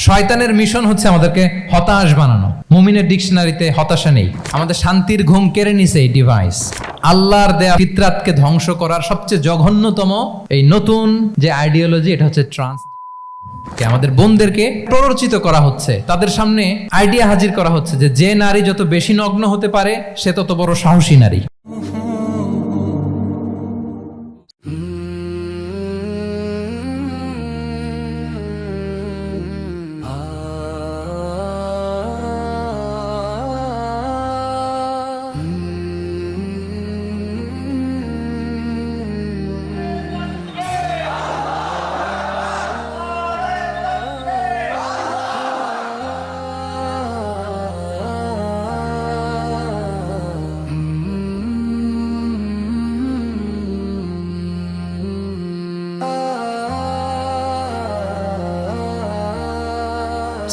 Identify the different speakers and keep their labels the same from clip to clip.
Speaker 1: শয়তানের মিশন হচ্ছে আমাদেরকে হতাশ বানানো। মুমিনের ডিকশনারিতে হতাশা নেই। আমাদের শান্তির ঘুম কেড়ে নিছে এই ডিভাইস। আল্লাহর দেয়া ফিতরাতকে ধ্বংস করার সবচেয়ে জঘন্যতম এই নতুন যে আইডিওলজি, এটা হচ্ছে ট্রান্স। আমাদের বোনদেরকে প্ররোচিত করা হচ্ছে, তাদের সামনে আইডিয়া হাজির করা হচ্ছে যে নারী যত বেশি নগ্ন হতে পারে সে তত বড় সাহসী নারী।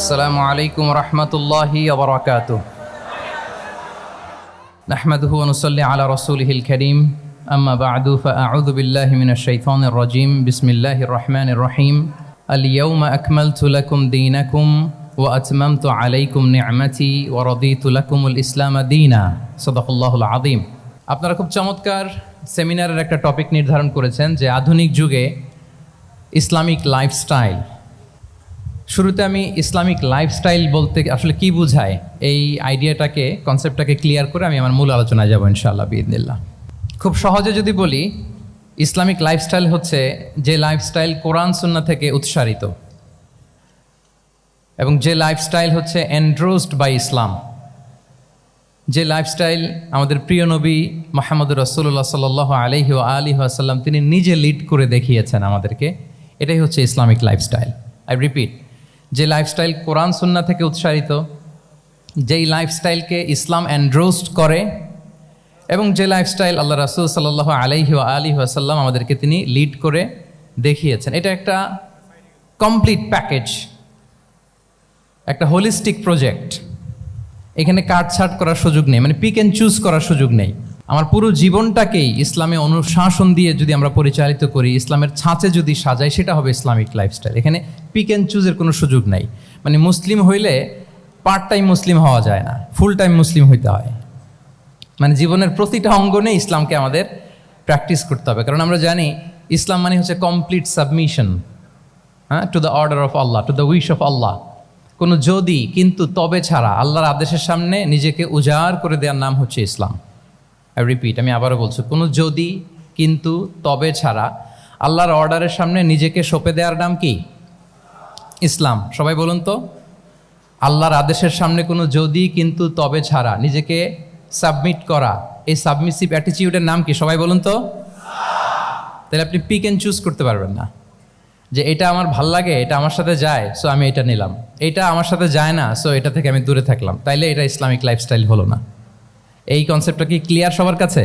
Speaker 1: আসসালামু আলাইকুম রহমতুল্লাহি ওয়া বারাকাতুহু। নাহমাদুহু ওয়া নুসাল্লি আলা রাসূলিহিল কারীম, আম্মা বা'দু, ফাআউযু বিল্লাহি মিনাশ শাইতানির রাজীম। বিসমিল্লাহির রহমানির রহিম। আল ইয়াওমা আকমালতু লাকুম দীনাকুম ওয়া আতমামতু আলাইকুম নি'মাতি ওয়া রাদিতু লাকুমুল ইসলাম দীনা। সাদাকাল্লাহুল আযীম। আপনারা খুব চমৎকার সেমিনারের একটা টপিক নির্ধারণ করেছেন যে আধুনিক যুগে ইসলামিক লাইফস্টাইল। শুরুতে আমি ইসলামিক লাইফস্টাইল বলতে আসলে কি বোঝায় এই আইডিয়াটাকে, কনসেপ্টটাকে ক্লিয়ার করে আমি আমার মূল আলোচনায় যাব ইনশাআল্লাহ বিইذনিল্লাহ। খুব সহজে যদি বলি, ইসলামিক লাইফস্টাইল হচ্ছে যে লাইফস্টাইল কোরআন সুন্নাহ থেকে উৎসারিত এবং যে লাইফস্টাইল হচ্ছে এন্ডোর্সড বাই ইসলাম, যে লাইফস্টাইল আমাদের প্রিয় নবী মুহাম্মদুর রাসূলুল্লাহ সাল্লাল্লাহু আলাইহি ওয়া আলিহি ওয়াসাল্লাম তিনি নিজে লিড করে দেখিয়েছেন আমাদেরকে। এটাই হচ্ছে ইসলামিক লাইফস্টাইল। আই রিপিট, যে লাইফস্টাইল কোরআন সুন্নাহ থেকে উৎসারিত, যেই লাইফস্টাইলকে ইসলাম এন্ডোর্সড করে এবং যে লাইফস্টাইল আল্লাহ রাসূল সাল্লাল্লাহু আলাইহি ওয়া আলিহি ওয়াসাল্লাম আমাদেরকে তিনি লিড করে দেখিয়েছেন। এটা একটা কমপ্লিট প্যাকেজ, একটা হোলিস্টিক প্রজেক্ট। এখানে কাটছাট করার সুযোগ নেই, মানে পিক অ্যান্ড চুজ করার সুযোগ নেই। আমার পুরো জীবনটাকেই ইসলামে অনুশাসন দিয়ে যদি আমরা পরিচালিত করি, ইসলামের ছাঁচে যদি সাজাই, সেটা হবে ইসলামিক লাইফস্টাইল। এখানে পিক অ্যান্ড চুজের কোনো সুযোগ নাই। মানে মুসলিম হইলে পার্ট টাইম মুসলিম হওয়া যায় না, ফুল টাইম মুসলিম হইতে হয়। মানে জীবনের প্রতিটা অঙ্গনে ইসলামকে আমাদের প্র্যাকটিস করতে হবে, কারণ আমরা জানি ইসলাম মানে হচ্ছে complete submission, to the order of Allah, to the wish of Allah. কোনো যদি, কিন্তু, তবে ছাড়া আল্লাহর আদেশের সামনে নিজেকে উজাড় করে দেওয়ার নাম হচ্ছে ইসলাম। আই রিপিট, আমি আবারও বলছি, কোনো যদি, কিন্তু, তবে ছাড়া আল্লাহর অর্ডারের সামনে নিজেকে সঁপে দেওয়ার নাম কি? ইসলাম। সবাই বলুন তো, আল্লাহর আদেশের সামনে কোনো যদি, কিন্তু, তবে ছাড়া নিজেকে সাবমিট করা, এই সাবমিসিভ অ্যাটিটিউডের নাম কি? সবাই বলুন তো। তাহলে আপনি পিক অ্যান্ড চুজ করতে পারবেন না যে এটা আমার ভাল লাগে, এটা আমার সাথে যায়, সো আমি এটা নিলাম, এটা আমার সাথে যায় না, সো এটা থেকে আমি দূরে থাকলাম। তাইলে এটা ইসলামিক লাইফস্টাইল হলো না। এই কনসেপ্টটা কি ক্লিয়ার সবার কাছে?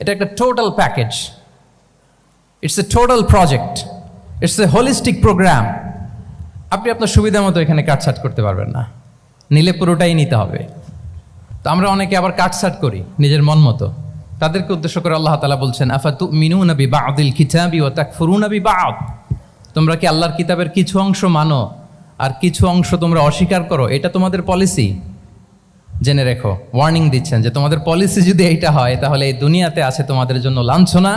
Speaker 1: এটা একটা total package, it's a total project, it's a holistic program. আপনি আপনার সুবিধা মতো এখানে কাটছাট করতে পারবেন না, নিলে পুরোটাই নিতে হবে। তো আমরা অনেকে আবার কাটছাট করি নিজের মন মতো। তাদেরকে উদ্দেশ্য করে আল্লাহ তাআলা বলছেন, আফাতুমিনুনা বিবা'দিল কিতাবি ওয়া তাকফুরুনা বিবা'দ। তোমরা কি আল্লাহর কিতাবের কিছু অংশ মানো আর কিছু অংশ তোমরা অস্বীকার করো? এটা তোমাদের পলিসি? জেনে রেখো, ওয়ার্নিং দিচ্ছেন যে তোমাদের পলিসি যদি এইটা হয়, তাহলে এই দুনিয়াতে আছে তোমাদের জন্য লাঞ্ছনা,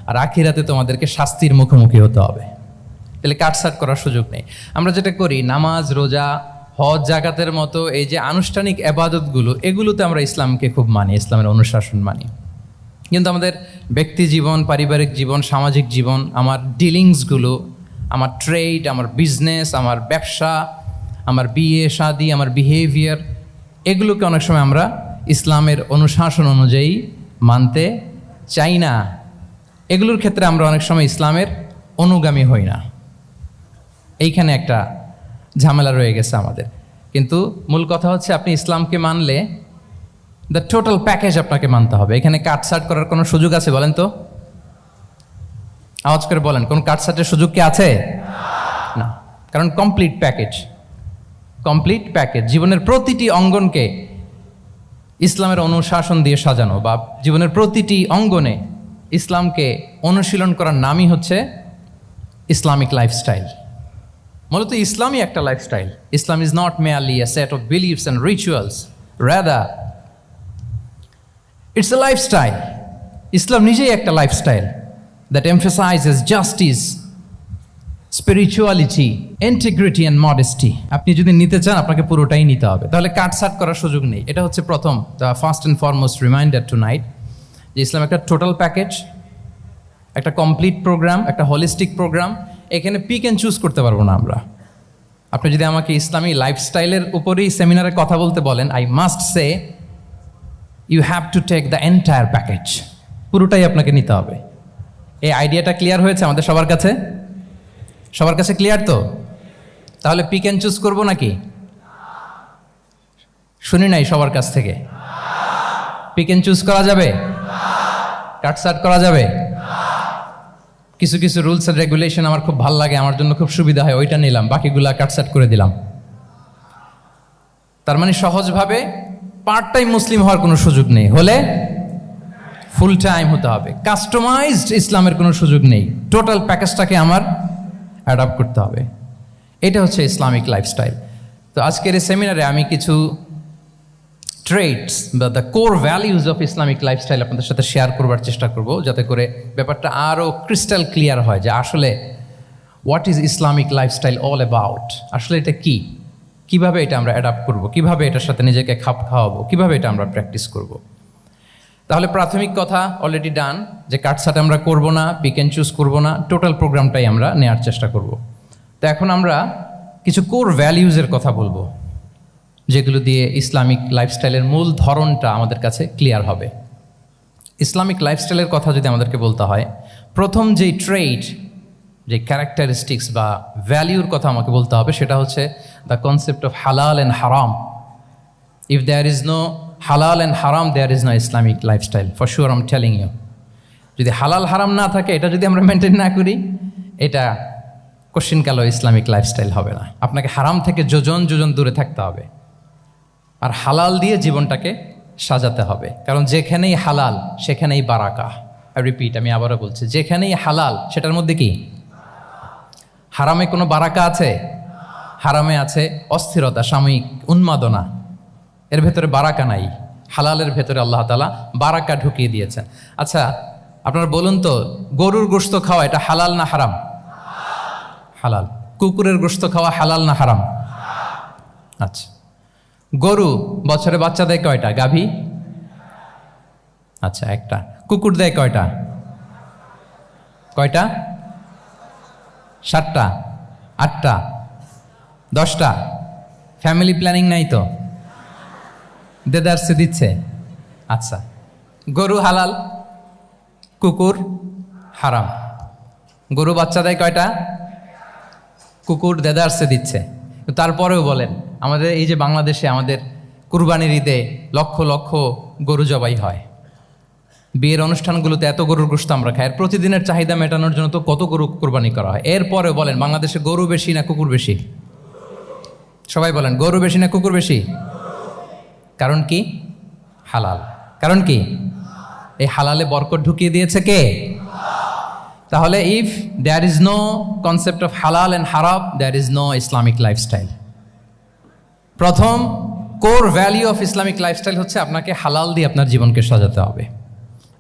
Speaker 1: আর আখিরাতে তোমাদেরকে শাস্তির মুখোমুখি হতে হবে। তাহলে কাটছাট করার সুযোগ নেই। আমরা যেটা করি, নামাজ, রোজা, হজ, জাকাতের মতো এই যে আনুষ্ঠানিক ইবাদতগুলো, এগুলোতে আমরা ইসলামকে খুব মানি, ইসলামের অনুশাসন মানি। কিন্তু আমাদের ব্যক্তি জীবন, পারিবারিক জীবন, সামাজিক জীবন, আমার ডিলিংসগুলো, আমার ট্রেড, আমার বিজনেস, আমার ব্যবসা, আমার বিয়ে শাদী, আমার বিহেভিয়ার, এগুলোকে অনেক সময় আমরা ইসলামের অনুশাসন অনুযায়ী মানতে চাই না। এগুলোর ক্ষেত্রে আমরা অনেক সময় ইসলামের অনুগামী হই না। এইখানে একটা ঝামেলা রয়ে গেছে আমাদের। কিন্তু মূল কথা হচ্ছে, আপনি ইসলামকে মানলে দ্য টোটাল প্যাকেজ আপনাকে মানতে হবে। এখানে কাটছাট করার কোনো সুযোগ আছে বলেন তো? আওয়াজ করে বলেন, কোন কাটছাটের সুযোগ কি আছে? না, কারণ কমপ্লিট প্যাকেজ, কমপ্লিট প্যাকেজ। জীবনের প্রতিটি অঙ্গনকে ইসলামের অনুশাসন দিয়ে সাজানো, বা জীবনের প্রতিটি অঙ্গনে ইসলামকে অনুশীলন করার নামই হচ্ছে ইসলামিক লাইফস্টাইল। মূলত ইসলামই একটা lifestyle. Islam is not merely a set of beliefs and rituals, rather it's a lifestyle. ইসলাম নিজেই একটা lifestyle that emphasizes justice, spirituality, integrity and modesty. আপনি যদি নিতে চান আপনাকে পুরোটাই নিতে হবে, তাহলে কাটসাট করার সুযোগ নেই। এটা হচ্ছে প্রথম, the first and foremost reminder tonight, যে ইসলাম একটা টোটাল প্যাকেজ, একটা কমপ্লিট প্রোগ্রাম, একটা হোলিস্টিক প্রোগ্রাম। এখানে পিক অ্যান্ড চুজ করতে পারবো না আমরা। আপনি যদি আমাকে ইসলামী লাইফস্টাইলের উপরেই সেমিনারে কথা বলতে বলেন, I must say you have to take the entire package, পুরোটাই আপনাকে নিতে হবে। এই আইডিয়াটা ক্লিয়ার হয়েছে আমাদের সবার কাছে? সবার কাছে ক্লিয়ার তো? তাহলে পিক অ্যান্ড চুজ করবো নাকি? শুনি নাই সবার কাছ থেকে। পিক অ্যান্ড চুজ করা যাবে? কাটসাট করা যাবে? কিছু কিছু রুলস অ্যান্ড রেগুলেশন আমার খুব ভালো লাগে, আমার জন্য খুব সুবিধা হয়, ওইটা নিলাম, বাকিগুলা কাটসাট করে দিলাম। তার মানে সহজভাবে পার্ট টাইম মুসলিম হওয়ার কোনো সুযোগ নেই, হলে ফুল টাইম হতে হবে। কাস্টমাইজড ইসলামের কোনো সুযোগ নেই, টোটাল প্যাকেজটাকে আমার অ্যাডাপ্ট করতে হবে। এটা হচ্ছে ইসলামিক লাইফস্টাইল। তো আজকের এই সেমিনারে আমি কিছু ট্রেটস বা the core values of Islamic lifestyle আপনাদের সাথে শেয়ার করবার চেষ্টা করব, যাতে করে ব্যাপারটা আরও ক্রিস্টাল ক্লিয়ার হয় যে আসলে what is Islamic lifestyle all about. আসলে এটা কি, কিভাবে এটা আমরা অ্যাডাপ্ট করব, কিভাবে এটার সাথে নিজেকে খাপ খাওয়াবো, কিভাবে এটা আমরা প্র্যাকটিস করব। তাহলে প্রাথমিক কথা অলরেডি ডান, যে কাটসাট আমরা করব না, পিক অ্যান্ড চুজ করবো না, টোটাল প্রোগ্রামটাই আমরা নেওয়ার চেষ্টা করব। তো এখন আমরা কিছু কোর ভ্যালিউজের কথা বলবো, যেগুলো দিয়ে ইসলামিক লাইফস্টাইলের মূল ধরনটা আমাদের কাছে ক্লিয়ার হবে। ইসলামিক লাইফস্টাইলের কথা যদি আমাদেরকে বলতে হয়, প্রথম যেই ট্রেট, যে ক্যারেক্টারিস্টিক্স বা ভ্যালিউর কথা আমাকে বলতে হবে, সেটা হচ্ছে দ্য কনসেপ্ট অফ হালাল অ্যান্ড হারাম। ইফ দেয়ার ইজ নো হালাল অ্যান্ড হারাম, there is no Islamic lifestyle, for sure I am telling you. যদি হালাল হারাম না থাকে, এটা যদি আমরা মেনটেন না করি, এটা কোশ্চিন কালো ইসলামিক লাইফস্টাইল হবে না। আপনাকে হারাম থেকে যোজন যোজন দূরে থাকতে হবে, আর হালাল দিয়ে জীবনটাকে সাজাতে হবে। কারণ যেখানেই হালাল সেখানেই বারাকা। আই রিপিট, আমি আবারও বলছি, যেখানেই হালাল সেটার মধ্যে কি হারামে কোনো বারাকা আছে? হারামে আছে অস্থিরতা, সাময়িক উন্মাদনা, এর ভেতরে বারাকা নাই। হালালের ভেতরে আল্লাহ তাআলা বারাকা ঢুকিয়ে দিয়েছেন। আচ্ছা আপনারা বলুন তো, গরুর গোশত খাওয়া এটা হালাল না হারাম? হালাল। কুকুরের গোশত খাওয়া হালাল না হারাম? আচ্ছা, গরু বছরে বাচ্চা দেয় কয়টা? গাভী? আচ্ছা একটা। কুকুর দেয় কয়টা? কয়টা? 7টা, 8টা, 10টা? ফ্যামিলি প্ল্যানিং নাই তো? দেদারসে দিচ্ছে। আচ্ছা, গরু হালাল, কুকুর হারাম। গরু বাচ্চা দেয় কয়টা? কুকুর দেদারসে দিচ্ছে। তারপরেও বলেন, আমাদের এই যে বাংলাদেশে আমাদের কুরবানির ঈদে লক্ষ লক্ষ গরু জবাই হয়, বিয়ের অনুষ্ঠানগুলোতে এত গরুর গোশত আমরা খাই, আর প্রতিদিনের চাহিদা মেটানোর জন্য তো কত গরু কোরবানি করা হয়। এরপরেও বলেন, বাংলাদেশে গরু বেশি না কুকুর বেশি? সবাই বলেন, গরু বেশি না কুকুর বেশি? কারণ কি? হালাল। কারণ কি? এই হালালে বরকত ঢুকিয়ে দিয়েছে কে? তাহলে if there is no concept of হালাল অ্যান্ড হারাম, there is no Islamic lifestyle. প্রথম core value of Islamic lifestyle হচ্ছে আপনাকে হালাল দিয়ে আপনার জীবনকে সাজাতে হবে।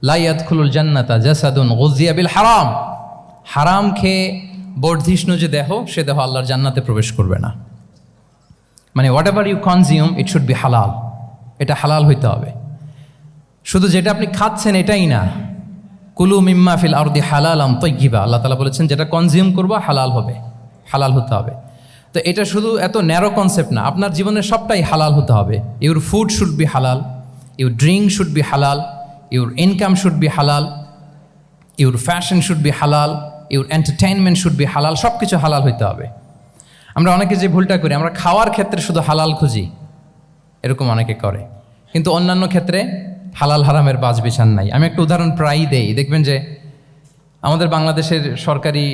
Speaker 1: লা ইয়াদখুলুল জান্নাতা জাসাদুন গুযিয়া বিল হারাম। হারাম খেয়ে বর্ধিষ্ণু যে দেহ, সে দেহ আল্লাহর জান্নাতে প্রবেশ করবে না। মানে whatever you consume, it should be হালাল। এটা হালাল হইতে হবে। শুধু যেটা আপনি খাচ্ছেন এটাই না, কুলু মিম্মা ফিল আরদি হালালাম তাইয়্যিবা, আল্লাহ তাআলা বলেছেন যেটা কনজিউম করবা হালাল হবে, হালাল হতে হবে। তো এটা শুধু এত ন্যারো কনসেপ্ট না, আপনার জীবনের সবটাই হালাল হতে হবে। ইউর ফুড শুড বি হালাল, ইউর ড্রিঙ্ক শুড বি হালাল, ইউর ইনকাম শুড বি হালাল, ইউর ফ্যাশন শুড বি হালাল, ইউর এন্টারটেইনমেন্ট শুড বি হালাল। সব কিছু হালাল হইতে হবে। আমরা অনেকে যে ভুলটা করি, আমরা খাওয়ার ক্ষেত্রে শুধু হালাল খুঁজি, এরকম অনেকে করে, কিন্তু অন্যান্য ক্ষেত্রে হালাল হারামের বাজ বিছান নাই। আমি একটা উদাহরণ প্রায়ই দেই, দেখবেন যে আমাদের বাংলাদেশের সরকারি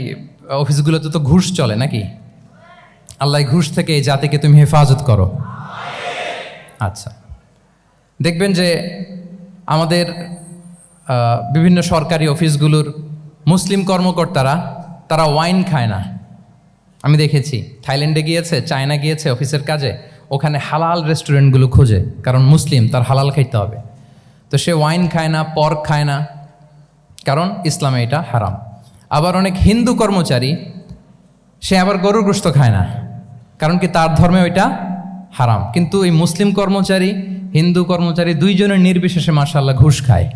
Speaker 1: অফিসগুলোতে তো ঘুষ চলে নাকি? আল্লাহ ঘুষ থেকে এই জাতিকে তুমি হেফাজত করো। আচ্ছা, দেখবেন যে আমাদের বিভিন্ন সরকারি অফিসগুলোর মুসলিম কর্মকর্তারা, তারা ওয়াইন খায় না, আমি দেখেছি থাইল্যান্ডে গিয়েছে, চায়না গিয়েছে অফিসের কাজে, ওখানে হালাল রেস্টুরেন্টগুলো খুঁজে, কারণ মুসলিম, তার হালাল খাইতে হবে। তো সে ওয়াইন খায় না, পর্ক খায় না, কারণ ইসলামে এটা হারাম। আবার অনেক হিন্দু কর্মচারী, সে আবার গরুর গোশত খায় না, কারণ কি তার ধর্মে ওইটা হারাম। কিন্তু এই মুসলিম কর্মচারী, হিন্দু কর্মচারী দুইজনের নির্বিশেষে মাশাআল্লাহ ঘুষ খায়।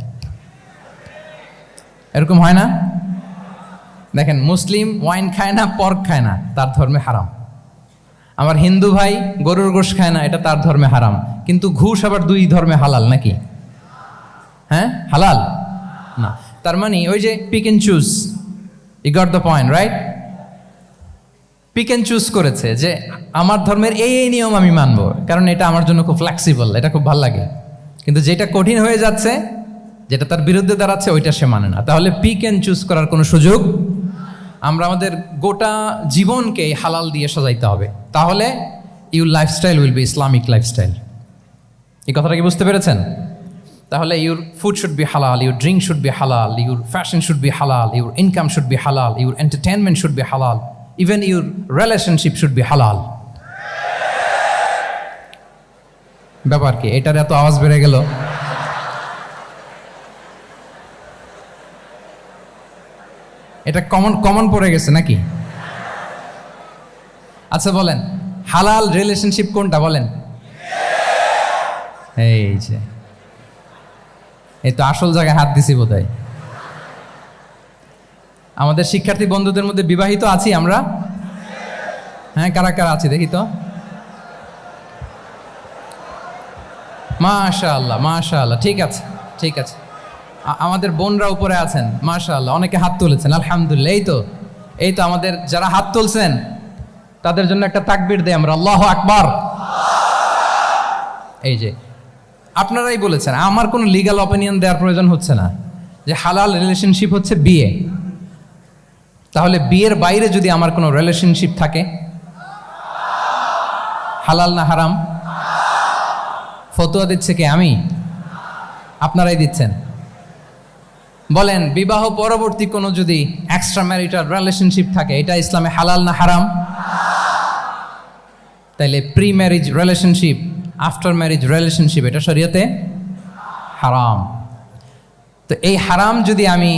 Speaker 1: এরকম হয় না? দেখেন, মুসলিম ওয়াইন খায় না, পর্ক খায় না, তার ধর্মে হারাম। আমার হিন্দু ভাই গরুর গোশত খায় না, এটা তার ধর্মে হারাম। কিন্তু ঘুষ আবার দুই ধর্মে হালাল নাকি? হ্যাঁ, হালাল না। তার মানে ওই যে pick and choose, you got the point, right? Pick and choose করেছে যে আমার ধর্মের এই নিয়ম আমি মানবো, কারণ এটা আমার জন্য খুব ফ্লেক্সিবল, এটা খুব ভালো লাগে। কিন্তু যেটা কঠিন হয়ে যাচ্ছে, যেটা তার বিরুদ্ধে দাঁড়াচ্ছে, ওইটা সে মানে না। তাহলে পিক এন্ড চুজ করার কোনো সুযোগ, আমরা আমাদের গোটা জীবনকে হালাল দিয়ে সাজাইতে হবে। তাহলে your lifestyle will be Islamic lifestyle. এই কথাটা কি বুঝতে পেরেছেন? তাহলে ইউর ফুড শুড বি হালাল, ইউর ড্রিঙ্ক শুড বি হালাল, ইউর ফ্যাশন শুড বি হালাল, ইউর ইনকাম শুড বি হালাল, ইউর এন্টারটেনমেন্ট শুড বি হালাল, even your relationship should be হালাল। ব্যাপার কি? এটার এত আওয়াজ বেড়ে গেল। এটা কমন পড়ে গেছে নাকি? আচ্ছা বলেন, হালাল রিলেশনশিপ কোনটা বলেন? এই তো আসল জায়গায় হাত দিছি বোধহয়। আমাদের শিক্ষার্থী বন্ধুদের মধ্যে বিবাহিত আছি আমরা? হ্যাঁ, কারা কারা আছি দেখি তো। মাশাআল্লাহ, মাশাআল্লাহ, ঠিক আছে, ঠিক আছে। আমাদের বোনরা উপরে আছেন, মাশাআল্লাহ, অনেকে হাত তুলেছেন, আলহামদুলিল্লাহ। এই তো আমাদের যারা হাত তুলছেন তাদের জন্য একটা তাকবীর দেই আমরা, আল্লাহু আকবার। এই যে আপনারাই বলেছেন, আমার কোনো লিগ্যাল অপিনিয়ন দেওয়ার প্রয়োজন হচ্ছে না, যে হালাল রিলেশনশিপ হচ্ছে বিয়ে। তাহলে বিয়ের বাইরে যদি আমার কোনো রিলেশনশিপ থাকে, হালাল না হারাম? ফতোয়া দিচ্ছে কে? আমি? আপনারাই দিচ্ছেন। বলেন, বিবাহ পরবর্তী কোনো যদি এক্সট্রা ম্যারিটাল রিলেশনশিপ থাকে, এটা ইসলামে হালাল না হারাম? তাইলে pre marriage relationship, after marriage relationship, এটা শরীয়তে হারাম। তো এই হারাম যদি আমি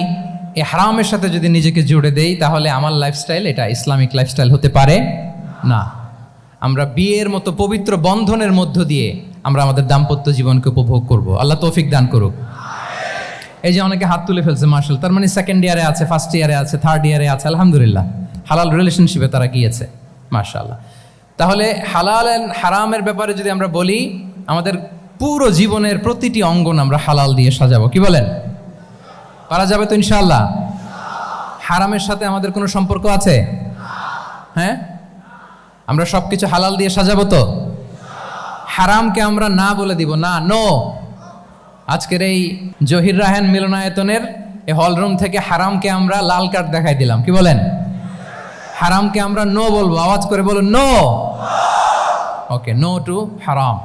Speaker 1: এই হারামের সাথে যদি নিজেকে জুড়ে দেই, তাহলে আমার লাইফস্টাইল এটা ইসলামিক লাইফস্টাইল হতে পারে না। আমরা বিয়ের মতো পবিত্র বন্ধনের মধ্য দিয়ে আমরা আমাদের দাম্পত্য জীবনকে উপভোগ করব। আল্লাহ তৌফিক দান করুক। এই যে অনেকে হাত তুলে ফেলছে, মাশাআল্লাহ, তার মানে সেকেন্ড ইয়ারে আছে, ফার্স্ট ইয়ারে আছে, থার্ড ইয়ারে আছে, আলহামদুলিল্লাহ, হালাল রিলেশনশিপে তারা গিয়েছে, মাশাআল্লাহ। তাহলে হালাল এন্ড হারামের ব্যাপারে যদি আমরা বলি, আমাদের পুরো জীবনের প্রতিটি অঙ্গন আমরা হালাল দিয়ে সাজাবো। কি বলেন? পারা যাবে তো ইনশাআল্লাহ? হারামের সাথে আমাদের কোনো সম্পর্ক আছে? হ্যাঁ, আমরা সবকিছু হালাল দিয়ে সাজাবো তো? হারামকে আমরা না বলে দিব না, নো। আজকের এই জহির রায়হান মিলনায়তনের এই হলরুম থেকে হারামকে আমরা লাল কার্ড দেখাই দিলাম। কি বলেন? হারামকে আমরা নো বলবো, আওয়াজ করে বলুন নো। ওকে, নো টু হারাম।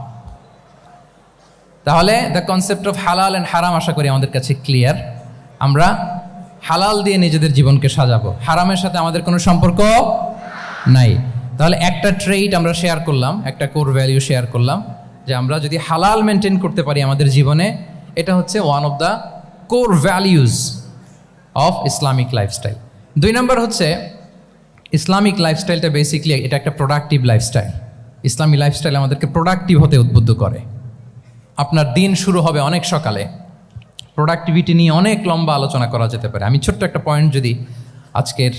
Speaker 1: তাহলে দ্য কনসেপ্ট অফ হালাল অ্যান্ড হারাম আশা করি আমাদের কাছে ক্লিয়ার। আমরা হালাল দিয়ে নিজেদের জীবনকে সাজাবো, হারামের সাথে আমাদের কোনো সম্পর্ক নাই। তাহলে একটা ট্রেইট আমরা শেয়ার করলাম, একটা কোর ভ্যালিউ শেয়ার করলাম, যে আমরা যদি হালাল মেনটেন করতে পারি আমাদের জীবনে, এটা হচ্ছে one of the core values of Islamic lifestyle. 2 নম্বর হচ্ছে, ইসলামিক লাইফস্টাইলটা বেসিকলি এটা একটা প্রোডাক্টিভ লাইফস্টাইল। ইসলামী লাইফস্টাইল আমাদেরকে প্রোডাক্টিভ হতে উদ্বুদ্ধ করে। আপনার দিন শুরু হবে অনেক সকালে, প্রোডাক্টিভিটি নিয়ে অনেক লম্বা আলোচনা করা যেতে পারে। আমি ছোট্ট একটা পয়েন্ট যদি আজকের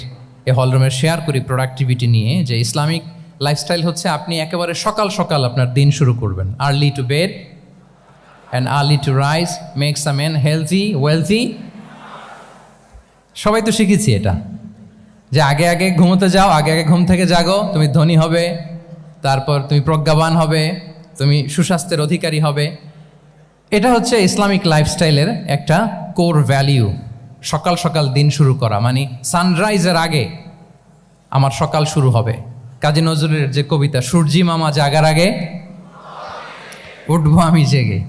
Speaker 1: এ হলরুমের শেয়ার করি প্রোডাক্টিভিটি নিয়ে, যে ইসলামিক লাইফস্টাইল হচ্ছে আপনি একেবারে সকাল সকাল আপনার দিন শুরু করবেন। Early to bed and early to rise makes a man healthy wealthy. সবাই তো শিখেছি এটা, যে আগে আগে ঘুমোতে যাও, আগে আগে ঘুম থেকে জাগো, তুমি ধনী হবে, তারপর তুমি প্রজ্ঞাবান হবে, তুমি সুস্বাস্থ্যের অধিকারী হবে। এটা হচ্ছে ইসলামিক লাইফস্টাইলের একটা কোর ভ্যালিউ। সকাল সকাল দিন শুরু করা, মানে সানরাইজের আগে আমার সকাল শুরু হবে। কাজী নজরুলের যে কবিতা, সূর্যি মামা জাগার আগে উঠবো আমি জেগে,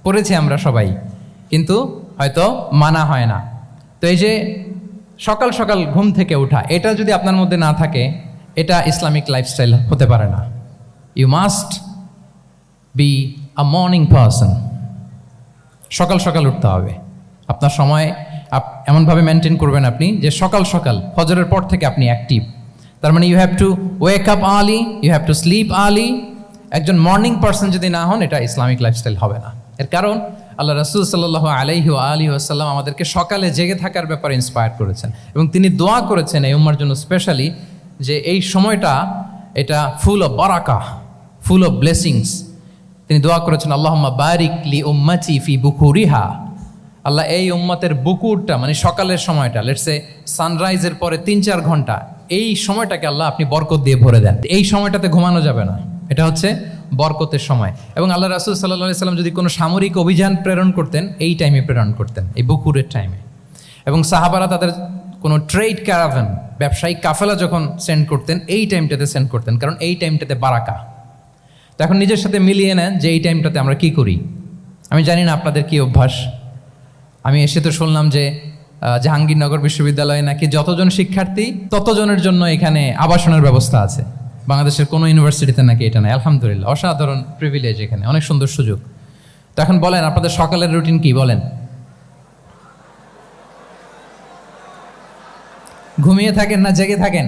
Speaker 1: পড়েছি আমরা সবাই, কিন্তু হয়তো মানা হয় না। তো এই যে সকাল সকাল ঘুম থেকে ওঠা, এটা যদি আপনার মধ্যে না থাকে, এটা ইসলামিক লাইফস্টাইল হতে পারে না। You must be a morning person. সকাল সকাল উঠতে হবে। আপনার সময় এমনভাবে মেনটেন করবেন আপনি যে সকাল সকাল ফজরের পর থেকে আপনি অ্যাক্টিভ। তার মানে you have to wake up early, you have to sleep early. একজন মর্নিং পারসন যদি না হন, এটা ইসলামিক লাইফস্টাইল হবে না। এর কারণ আল্লাহ রাসূল সাল্লাল্লাহু আলাইহি ওয়া আলিহি ওয়াসাল্লাম আমাদেরকে সকালে জেগে থাকার ব্যাপারে ইন্সপায়ার করেছেন এবং তিনি দোয়া করেছেন এই উম্মার জন্য স্পেশালি, যে এই সময়টা এটা ফুল অফ বারাকা, ফুল অফ ব্লেসিংস। তিনি দোয়া করেছেন আল্লাহুম্মা বারিক লি উম্মতি ফি বুকুরিহা। আল্লাহ এই উম্মতের বুকুরটা মানে সকালের সময়টা, লেটস সে সানরাইজের পরে 3-4 ঘন্টা, এই সময়টাকে আল্লাহ আপনি বরকত দিয়ে ভরে দেন। এই সময়টাতে ঘুমানো যাবে না, এটা হচ্ছে বরকতের সময়। এবং আল্লাহ রাসূল সাল্লাল্লাহু আলাইহি সাল্লাম যদি কোনো সামরিক অভিযান প্রেরণ করতেন, এই টাইমে প্রেরণ করতেন, এই বকুরের টাইমে। এবং সাহাবারা তাদের কোনো ট্রেড ক্যারাভান, ব্যবসায়িক কাফেলা যখন সেন্ড করতেন, এই টাইমটাতে সেন্ড করতেন, কারণ এই টাইমটাতে বারাকা। তো এখন নিজের সাথে মিলিয়ে নেন যে এই টাইমটাতে আমরা কি করি। আমি জানি না আপনাদের কি অভ্যাস। আমি এসে তো শুনলাম যে জাহাঙ্গীরনগর বিশ্ববিদ্যালয়ে নাকি যতজন শিক্ষার্থী ততজনের জন্য এখানে আবাসনের ব্যবস্থা আছে। বাংলাদেশের কোনো ইউনিভার্সিটিতে নাকি এটা নেই। আলহামদুলিল্লাহ, অসাধারণ প্রিভিলেজ, এখানে অনেক সুন্দর সুযোগ। তো এখন বলেন আপনাদের সকালের রুটিন কি? বলেন, ঘুমিয়ে থাকেন না জেগে থাকেন?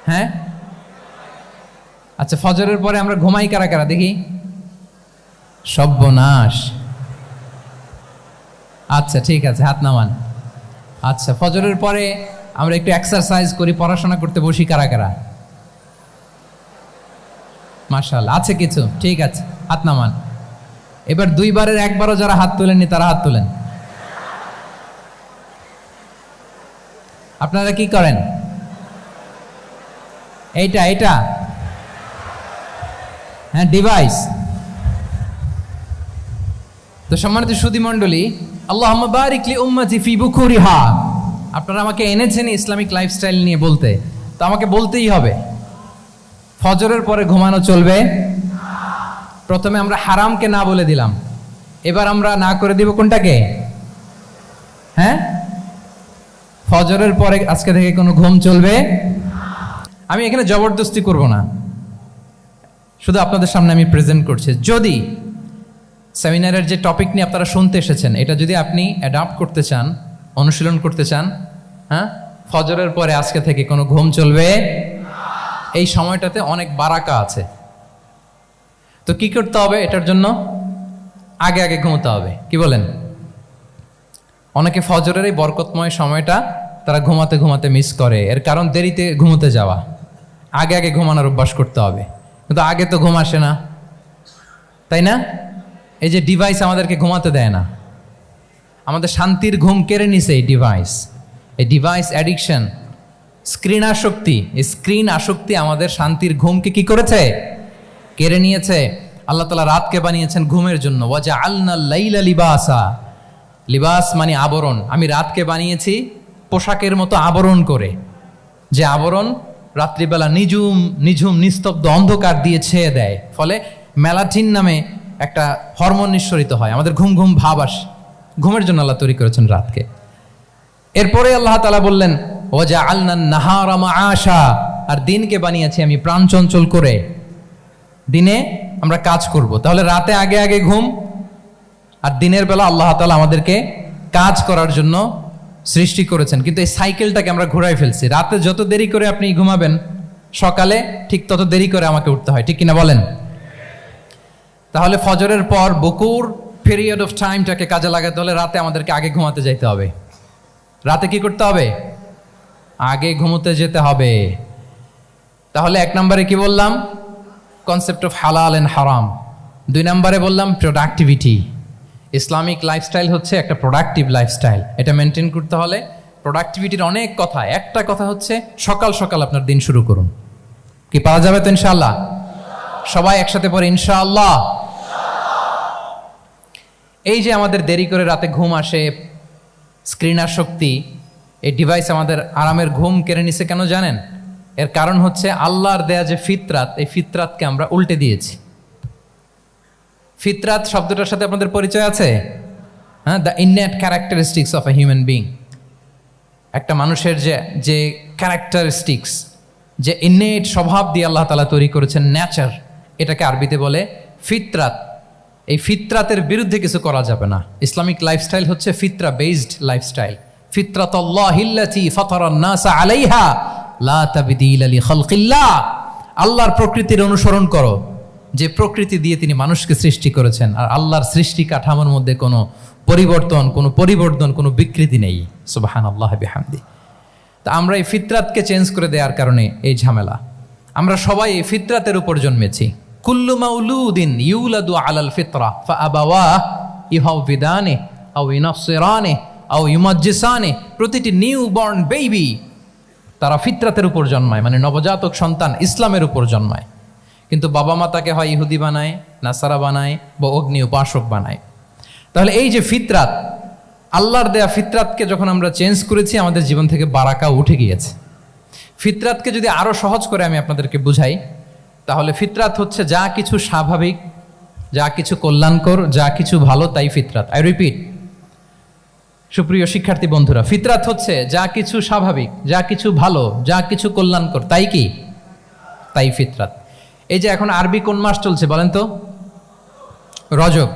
Speaker 1: হ্যাঁ, আচ্ছা, ফজরের পরে আমরা ঘুমাই কারা কারা দেখি? সর্বনাশ। আচ্ছা ঠিক আছে, হাত নামান। আচ্ছা, ফজরের পরে আমরা একটু এক্সারসাইজ করি, পড়াশোনা করতে বসি কারা কারা? মাশাআল্লাহ, আছে কিছু, ঠিক আছে, হাত নামান। এবার 2 বারের 1 বারও যারা হাত তোলেননি তারা হাত তোলেন। আপনারা কি করেন? এইটা হ্যাঁ, ডিভাইস। তো সম্মানিত সুধী মণ্ডলী, আল্লাহুম্মা বারিক লি উম্মতি ফি বুকুরিহা। আপনারা আমাকে এনেছেন ইসলামিক লাইফস্টাইল নিয়ে বলতে, তো আমাকে বলতেই হবে ফজরের পরে ঘুমানো চলবে। প্রথমে আমরা হারামকে না বলে দিলাম, এবার আমরা না করে দিব কোনটাকে? হ্যাঁ, ফজরের পরে আজকে থেকে কোনো ঘুম চলবে। আমি এখানে জবরদস্তি করব না, শুধু আপনাদের সামনে আমি প্রেজেন্ট করছি। যদি সেমিনারের যে টপিক নিয়ে আপনারা শুনতে এসেছেন, এটা যদি আপনি অ্যাডাপ্ট করতে চান, অনুশীলন করতে চান, হ্যাঁ, ফজরের পরে আজকে থেকে কোনো ঘুম চলবে। এই সময়টাতে অনেক বারাকা আছে। তো কি করতে হবে? এটার জন্য আগে আগে ঘুমোতে হবে। কি বলেন? অনেকে ফজরের এই বরকতময় সময়টা তারা ঘুমাতে ঘুমাতে মিস করে। এর কারণ দেরিতে ঘুমোতে যাওয়া। আগে আগে ঘুমানোর অভ্যাস করতে হবে। কিন্তু আগে তো ঘুম আসে না, তাই না? এই যে ডিভাইস আমাদেরকে ঘুমাতে দেয় না, আমাদের শান্তির ঘুম কেড়ে নিছে এই ডিভাইস। এই ডিভাইস অ্যাডিকশন, স্ক্রিন আসক্তি, এই স্ক্রিন আসক্তি আমাদের শান্তির ঘুমকে কি করেছে? কেড়ে নিয়েছে। আল্লাহ তাআলা রাতকে বানিয়েছেন ঘুমের জন্য। ওয়াজআলনা লাইলা লিবাসা। লিবাস মানে আবরণ। আমি রাতকে বানিয়েছি পোশাকের মতো আবরণ করে, যে আবরণ রাত্রিবেলা নিঝুম নিস্তব্ধ অন্ধকার দিয়ে ছেয়ে দেয়। ফলে মেলাটিন নামে একটা হরমোন নিঃসরিত হয়, আমাদের ঘুম ঘুম ভাব আসে। ঘুমের জন্য আল্লাহ তৈরি করেছেন রাতকে। এরপরে আল্লাহ তাআলা বললেন ওয়াজআলনা নাহারা মাআশা। আর দিনকে বানিয়েছি আমি প্রাণ চঞ্চল করে, দিনে আমরা কাজ করব। তাহলে রাতে আগে আগে ঘুম, আর দিনের বেলা আল্লাহ তাআলা আমাদেরকে কাজ করার জন্য সৃষ্টি করেছেন। কিন্তু এই সাইকেলটাকে আমরা ঘুরাই ফেলছি। রাতে যত দেরি করে আপনি ঘুমাবেন, সকালে ঠিক তত দেরি করে আমাকে উঠতে হয়, ঠিক কিনা বলেন? তাহলে ফজরের পর বকুর পিরিয়ড অফ টাইমটাকে কাজে লাগাতে হলে রাতে আমাদেরকে আগে ঘুমাতে যেতে হবে। রাতে কি করতে হবে? আগে ঘুমোতে যেতে হবে। তাহলে 1 নম্বরে কি বললাম? কনসেপ্ট অফ হালাল এন্ড হারাম। 2 নম্বরে বললাম প্রোডাক্টিভিটি। ইসলামিক লাইফস্টাইল হচ্ছে একটা প্রোডাক্টিভ লাইফস্টাইল। এটা মেনটেন করতে হলে প্রোডাক্টিভিটির অনেক কথা। একটা কথা হচ্ছে সকাল সকাল আপনার দিন শুরু করুন। কি পাওয়া যাবে তো ইনশাআল্লাহ? সবাই একসাথে পড়ে ইনশাআল্লাহ। এই যে আমাদের দেরি করে রাতে ঘুম আসে, স্ক্রিন আসক্তি, এই ডিভাইস আমাদের আরামের ঘুম কেড়ে নিছে কেন জানেন? এর কারণ হচ্ছে আল্লাহর দেয়া যে ফিতরাত, এই ফিতরাতকে আমরা উল্টে দিয়েছি। ফিতরাত শব্দটার সাথে আপনাদের পরিচয় আছে? হ্যাঁ, the innate characteristics of a human being. একটা মানুষের যে ক্যারেক্টারিস্টিক্স, যে ইননেট স্বভাব দিয়ে আল্লাহ তাআলা তৈরি করেছেন, নেচার, এটাকে আরবিতে বলে ফিতরাত। এই ফিতরাতের বিরুদ্ধে কিছু করা যাবে না। ইসলামিক লাইফস্টাইল হচ্ছে ফিতরা বেসড লাইফস্টাইল। ফিতরাতাল্লাহিল্লাতী ফাতারান নাসা আলাইহা লা তাবদীলা লিখালকিল্লাহ। আল্লাহর প্রকৃতির অনুসরণ করো, যে প্রকৃতি দিয়ে তিনি মানুষকে সৃষ্টি করেছেন। আর আল্লাহর সৃষ্টি কাঠামোর মধ্যে কোনো পরিবর্তন, কোনো বিকৃতি নেই। সুবহানাল্লাহ বিহামদি। তা আমরা এই ফিতরাতকে চেঞ্জ করে দেওয়ার কারণে এই ঝামেলা। আমরা সবাই এই ফিতরাতের উপর জন্মেছি। কুল্লু মাউলুদিন ইউলাদু আলাল ফিতরা ফাআবাওয়াহ ইউহাউবিদানিহি আও ইউনাসসিরানিহি আও ইউমাজ্জিসানিহি। প্রতিটি নিউ বর্ন বেবি তারা ফিতরাতের উপর জন্মায়, মানে নবজাতক সন্তান ইসলামের উপর জন্মায়। কিন্তু বাবা মা তাকে হয় ইহুদি বানায়, নাসারা বানায় বা অগ্নি উপাসক বানায়। তাহলে এই যে ফিতরাত, আল্লাহর দেয়া ফিতরাতকে যখন আমরা চেঞ্জ করেছি, আমাদের জীবন থেকে বারাকা উঠে গিয়েছে। ফিতরাতকে যদি আরো সহজ করে আমি আপনাদেরকে বুঝাই, তাহলে ফিতরাত হচ্ছে যা কিছু স্বাভাবিক, যা কিছু কল্যাণকর, যা কিছু ভালো, তাই ফিতরাত। আই রিপিট, সুপ্রিয় শিক্ষার্থী বন্ধুরা, ফিতরাত হচ্ছে যা কিছু স্বাভাবিক, যা কিছু ভালো, যা কিছু কল্যাণকর, তাই কি? তাই ফিতরাত। এই যে এখন আরবি কোন মাস চলছে বলেন তো? রজব।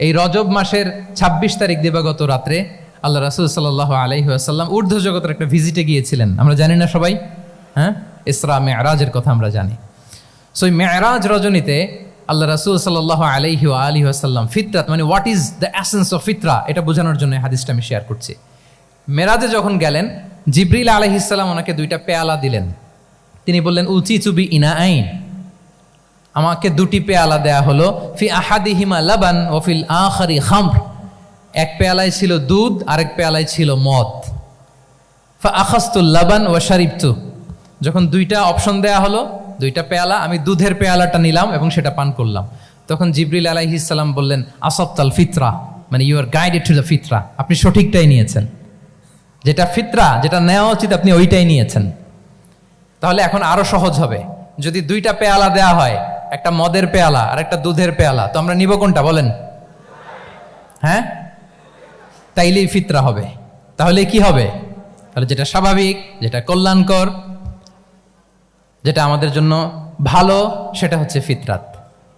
Speaker 1: এই রজব মাসের ২৬ তারিখ দিবাগত রাত্রে আল্লাহ রাসূল সাল্লাল্লাহু আলাইহি ওয়াসাল্লাম ঊর্ধ্ব জগতের একটা ভিজিটে গিয়েছিলেন। আমরা জানি না সবাই? হ্যাঁ, ইসরা মেরাজের কথা আমরা জানি। সো এই মেরাজ রজনীতে আল্লাহ রাসূল সাল্লাল্লাহু আলাইহি ওয়াসাল্লাম ফিতরাত, মানে what is the essence of ফিতরা, এটা বোঝানোর জন্য হাদিসটা আমি শেয়ার করছি। মেরাজে যখন গেলেন, জিবরিল আলাইহিস সালাম ওনাকে 2টা পেয়ালা দিলেন। তিনি বললেন, উচিচু বি ইনাআইন, আমাকে 2টি পেয়ালা দেয়া হলো। ফি আহাদিহিমা লাবান ওয়া ফিল আখারি খামর। এক পেয়ালায় ছিল দুধ, আরেক পেয়ালায় ছিল মদ। ফা আখাযতুল লাবান ওয়া শারিবতু। যখন 2টা অপশন দেয়া হলো, 2টা পেয়ালা, আমি দুধের পেয়ালাটা নিলাম এবং সেটা পান করলাম। তখন জিবরিল আলাইহিস সালাম বললেন, আসাবতাল ফিতরা, মানে you are guided to the ফিতরা, আপনি সঠিকটাই নিয়েছেন। যেটা ফিতরা, যেটা নেওয়া উচিত, আপনি ওইটাই নিয়েছেন। তাহলে এখন আরো সহজ হবে। যদি 2টা পেয়ালা দেয়া হয়, একটা মদের পেয়ালা আর একটা দুধের পেয়ালা, তো আমরা নিব কোনটা বলেন? হ্যাঁ, তাইলেই ফিতরা হবে। তাহলে কি হবে? তাহলে যেটা স্বাভাবিক, যেটা কল্যাণকর, যেটা আমাদের জন্য ভালো, সেটা হচ্ছে ফিতরাত।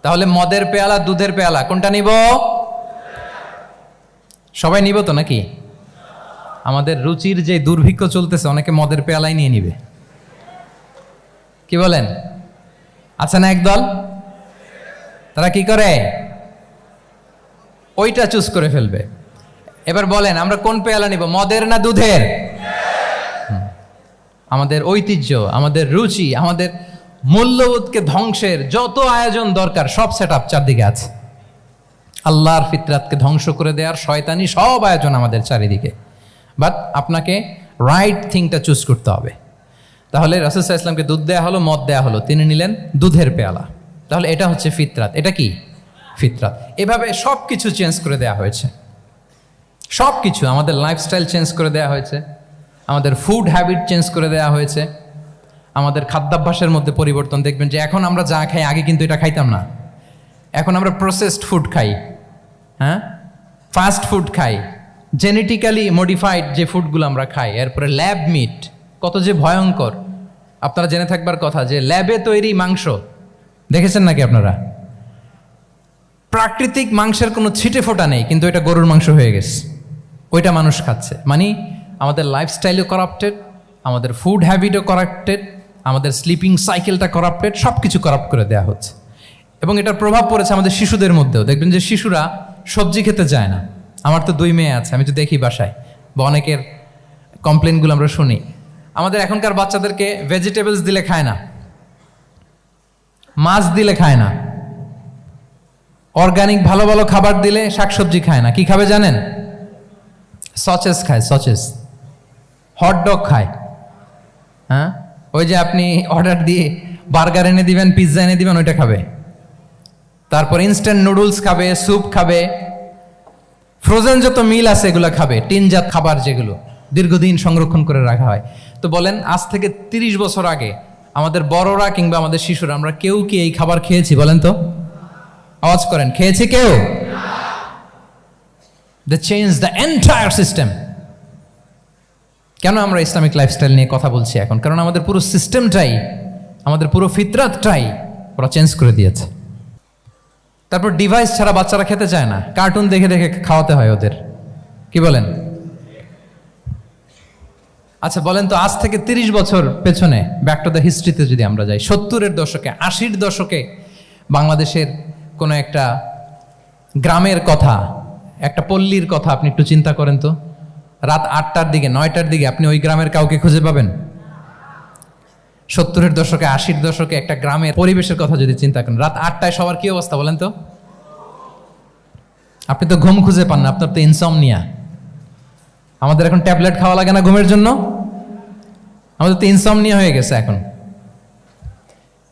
Speaker 1: তাহলে মদের পেয়ালা, দুধের পেয়ালা, কোনটা নিব? সবাই নিব তো নাকি? আমাদের রুচির যে দুর্ভিক্ষ চলতেছে, অনেকে মদের পেয়ালাই নিয়ে নিবে। কি বলেন? আছে না একদল, তারা কি করে? ওইটা চুজ করে ফেলবে। এবার বলেন, আমরা কোন পেয়ালা নিব, মদের না দুধের? আমাদের ঐতিহ্য, আমাদের রুচি, আমাদের মূল্যবোধকে ধ্বংসের যত আয়োজন দরকার, সব সেট আপ চারদিকে আছে। আল্লাহর ফিতরাতকে ধ্বংস করে দেওয়ার শয়তানি সব আয়োজন আমাদের চারিদিকে। বাট আপনাকে রাইট থিংটা চুজ করতে হবে। তাহলে রাসূল সাল্লাল্লাহু আলাইহি ওয়াসাল্লামকে দুধ দেয়া হলো, মদ দেয়া হলো, তিনি নিলেন দুধের পেয়ালা। তাহলে এটা হচ্ছে ফিতরাত। এটা কি? ফিতরাত। এভাবে সব কিছু চেঞ্জ করে দেয়া হয়েছে। সব কিছু, আমাদের লাইফস্টাইল চেঞ্জ করে দেয়া হয়েছে, আমাদের ফুড হ্যাবিট চেঞ্জ করে দেয়া হয়েছে, আমাদের খাদ্যাভ্যাসের মধ্যে পরিবর্তন। দেখবেন যে এখন আমরা যা খাই, আগে কিন্তু এটা খাইতাম না। এখন আমরা প্রসেসড ফুড খাই, হ্যাঁ, ফাস্ট ফুড খাই, জেনেটিক্যালি মডিফাইড যে ফুডগুলো আমরা খাই, এরপরে ল্যাব মিট, কত যে ভয়ঙ্কর। আপনারা জেনে থাকবার কথা যে ল্যাবে তৈরি মাংস দেখেছেন নাকি আপনারা? প্রাকৃতিক মাংসের কোনো ছিটে ফোটা নেই, কিন্তু এটা গরুর মাংস হয়ে গেছে, ওইটা মানুষ খাচ্ছে। মানে আমাদের লাইফস্টাইলও করাপ্টেড, আমাদের ফুড হ্যাবিটও করাপ্টেড, আমাদের স্লিপিং সাইকেলটা করাপ্টেড, সব কিছু করাপ্ট করে দেওয়া হচ্ছে। এবং এটার প্রভাব পড়েছে আমাদের শিশুদের মধ্যেও। দেখবেন যে শিশুরা সবজি খেতে চায় না। আমার তো 2 মেয়ে আছে, আমি তো দেখি বাসায়, বা অনেকের কমপ্লেনগুলো আমরা শুনি। আমাদের এখনকার বাচ্চাদেরকে ভেজিটেবলস দিলে খায় না, মাছ দিলে খায় না, অর্গানিক ভালো ভালো খাবার দিলে শাকসবজি খায় না। কি খাবে জানেন? সচেস খায়, সচেস, হটডগ খায়। হ্যাঁ, ওই যে আপনি অর্ডার দিয়ে বার্গার এনে দিবেন, পিৎজা এনে দিবেন, ওইটা খাবে। তারপর ইনস্ট্যান্ট নুডলস খাবে, স্যুপ খাবে, ফ্রোজেন যত মিল আছে এগুলো খাবে, টিনজাত খাবার যেগুলো দীর্ঘদিন সংরক্ষণ করে রাখা হয়। তো বলেন, আজ থেকে 30 বছর আগে আমাদের বড়রা কিংবা আমাদের শিশুরা, আমরা কেউ কি এই খাবার খেয়েছি বলেন তো? আওয়াজ করেন, খেয়েছি কেউ? They changed the entire system. কেন আমরা ইসলামিক লাইফস্টাইল নিয়ে কথা বলছি এখন? কারণ আমাদের পুরো সিস্টেমটাই, আমাদের পুরো ফিতরাতটাই ওরা চেঞ্জ করে দিয়েছে। তারপর ডিভাইস ছাড়া বাচ্চারা খেতে চায় না, কার্টুন দেখে দেখে খাওয়াতে হয় ওদের। কি বলেন? আচ্ছা বলেন তো, আজ থেকে 30 বছর পেছনে ব্যাক টু দ্য হিস্ট্রিতে যদি আমরা যাই, 70-এর দশকে, 80-র দশকে বাংলাদেশের কোনো একটা গ্রামের কথা, একটা পল্লীর কথা আপনি একটু চিন্তা করেন তো। রাত 8টার দিকে, 9টার দিকে আপনি ওই গ্রামের কাউকে খুঁজে পাবেন? 70-এর দশকে, 80-র দশকে একটা গ্রামের পরিবেশের কথা যদি চিন্তা করেন, রাত 8টায় সবার কি অবস্থা বলেন তো? আপনি তো ঘুম খুঁজে পান না, আপনার তো ইনসমনিয়া। আমাদের এখন ট্যাবলেট খাওয়া লাগে না ঘুমের জন্য? আমাদের তো ইনসমনিয়া হয়ে গেছে এখন।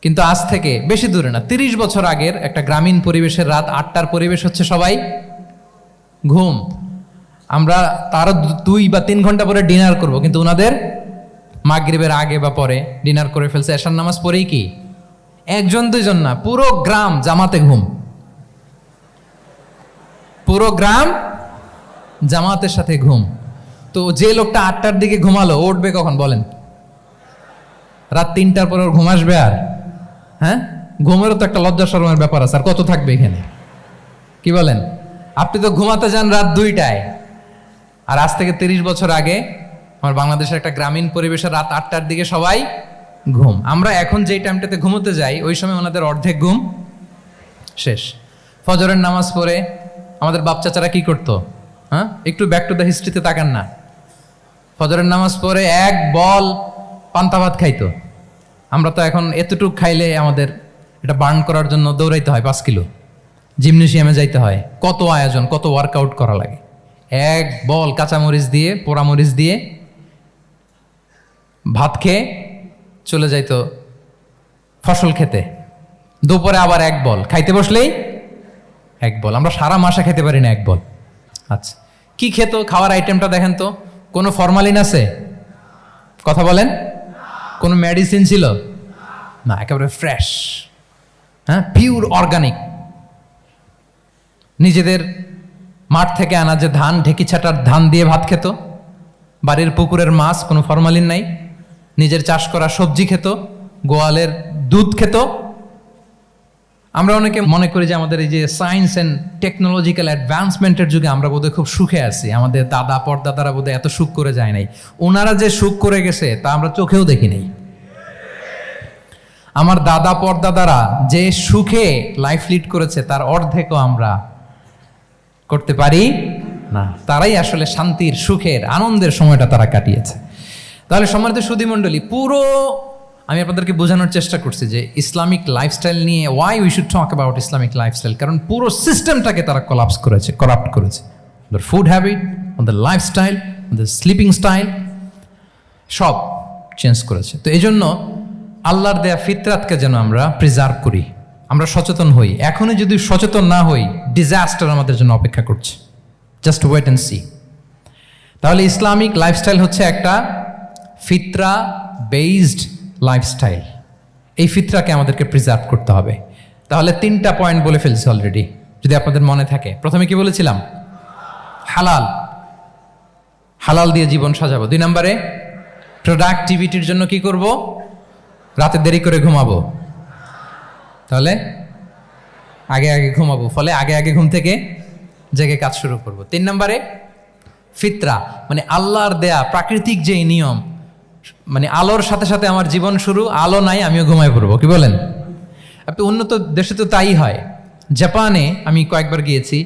Speaker 1: কিন্তু আজ থেকে বেশি দূরে না, 30 বছর আগের একটা গ্রামীণ পরিবেশের রাত 8টার পরিবেশ হচ্ছে সবাই ঘুম। আমরা তারও 2 বা 3 ঘন্টা পরে ডিনার করব, কিন্তু ওনাদের মাগরিবের আগে বা পরে ডিনার করে ফেলছে। এশার নামাজ পড়েই কি 1-2 জন না, পুরো গ্রাম জামাতে ঘুম। পুরো গ্রাম জামাতের সাথে ঘুম। তো যে লোকটা 8টার দিকে ঘুমালো, উঠবে কখন বলেন? রাত 3টার পরে ওর ঘুম আসবে? আর হ্যাঁ, ঘুমেরও তো একটা লজ্জা শরমের ব্যাপার আছে। আর কত থাকবে এখানে? কি বলেন? আপনি তো ঘুমাতে যান রাত 2টায়। আর আজ থেকে 30 বছর আগে আমার বাংলাদেশের একটা গ্রামীণ পরিবেশে রাত 8টার দিকে সবাই ঘুম। আমরা এখন যেই টাইমটাতে ঘুমোতে যাই, ওই সময় ওনাদের অর্ধেক ঘুম শেষ। ফজরের নামাজ পড়ে আমাদের বাপ চাচারা কি করতো? হ্যাঁ, একটু ব্যাক টু দ্য হিস্ট্রিতে তাকান না। ফজরের নামাজ পড়ে এক বল পান্তা ভাত খাইতো। আমরা তো এখন এতটুক খাইলে আমাদের এটা বার্ন করার জন্য দৌড়াইতে হয় 5 কিলো, জিমনেশিয়ামে যাইতে হয়, কত আয়োজন, কত ওয়ার্কআউট করা লাগে। এক বল কাঁচামরিচ দিয়ে, পোড়ামরিচ দিয়ে ভাত খেয়ে চলে যাইতো ফসল খেতে। দুপুরে আবার এক বল, খাইতে বসলেই এক বল। আমরা সারা মাসে খেতে পারি না এক বল। আচ্ছা, কি খেত? খাওয়ার আইটেমটা দেখেন তো। কোনো ফরমালিন আছে? কথা বলেন। কোনো মেডিসিন ছিল না, একেবারে ফ্রেশ, হ্যাঁ, পিওর অর্গানিক। নিজেদের মাঠ থেকে আনা যে ধান, ঢেকি ছাটার ধান দিয়ে ভাত খেত। বাড়ির পুকুরের মাছ, কোনো ফরমালিন নাই। নিজের চাষ করা সবজি খেত, গোয়ালের দুধ খেত। আমরা অনেকে মনে করি যে আমাদের এই যে সায়েন্স অ্যান্ড টেকনোলজিক্যাল অ্যাডভান্সমেন্টের যুগে আমরা বোধহয় খুব সুখে আছি। আমাদের দাদা পরদাদারা বোধহয় এত সুখ করে যায় নাই। ওনারা যে সুখ করে গেছে তা আমরা চোখেও দেখি নাই। আমার দাদা পরদাদারা যে সুখে লাইফ লিড করেছে তার অর্ধেকও আমরা করতে পারি না। তারাই আসলে শান্তির, সুখের, আনন্দের সময়টা তারা কাটিয়েছে। তাহলে সম্মানিত সুধীমণ্ডলী, পুরো আমি আপনাদেরকে বোঝানোর চেষ্টা করছি যে ইসলামিক লাইফস্টাইল নিয়ে why we should talk about Islamic lifestyle. কারণ পুরো সিস্টেমটাকে তারা কলাপস করেছে, করাপ্ট করেছে। ওদের ফুড হ্যাবিট, ওদের লাইফস্টাইল, ওদের স্লিপিং স্টাইল সব চেঞ্জ করেছে। তো এই জন্য আল্লাহর দেয়া ফিতরাতকে যেন আমরা প্রিজার্ভ করি, আমরা সচেতন হই। এখনই যদি সচেতন না হই, ডিজাস্টার আমাদের জন্য অপেক্ষা করছে। Just wait and see. তাহলে ইসলামিক লাইফস্টাইল হচ্ছে একটা ফিতরা বেসড লাইফস্টাইল। এই ফিতরাকে আমাদেরকে প্রিজার্ভ করতে হবে। তাহলে 3টা পয়েন্ট বলে ফেলছি অলরেডি, যদি আপনাদের মনে থাকে। প্রথমে কি বলেছিলাম? হালাল, হালাল দিয়ে জীবন সাজাবো। 2 নম্বরে প্রোডাক্টিভিটির জন্য কি করব? রাতে দেরি করে ঘুমাবো। তাহলে আগে আগে ঘুমাবো, ফলে আগে আগে ঘুম থেকে জেগে কাজ শুরু করব। 3 নম্বরে ফিতরা, মানে আল্লাহর দেয়া প্রাকৃতিক যে নিয়ম, মানে আলোর সাথে সাথে আমার জীবন শুরু, আলো নাই আমিও ঘুমায় পড়বো। কি বলেন? আপনি উন্নত দেশে তো তাই হয়। জাপানে আমি কয়েকবার গিয়েছি,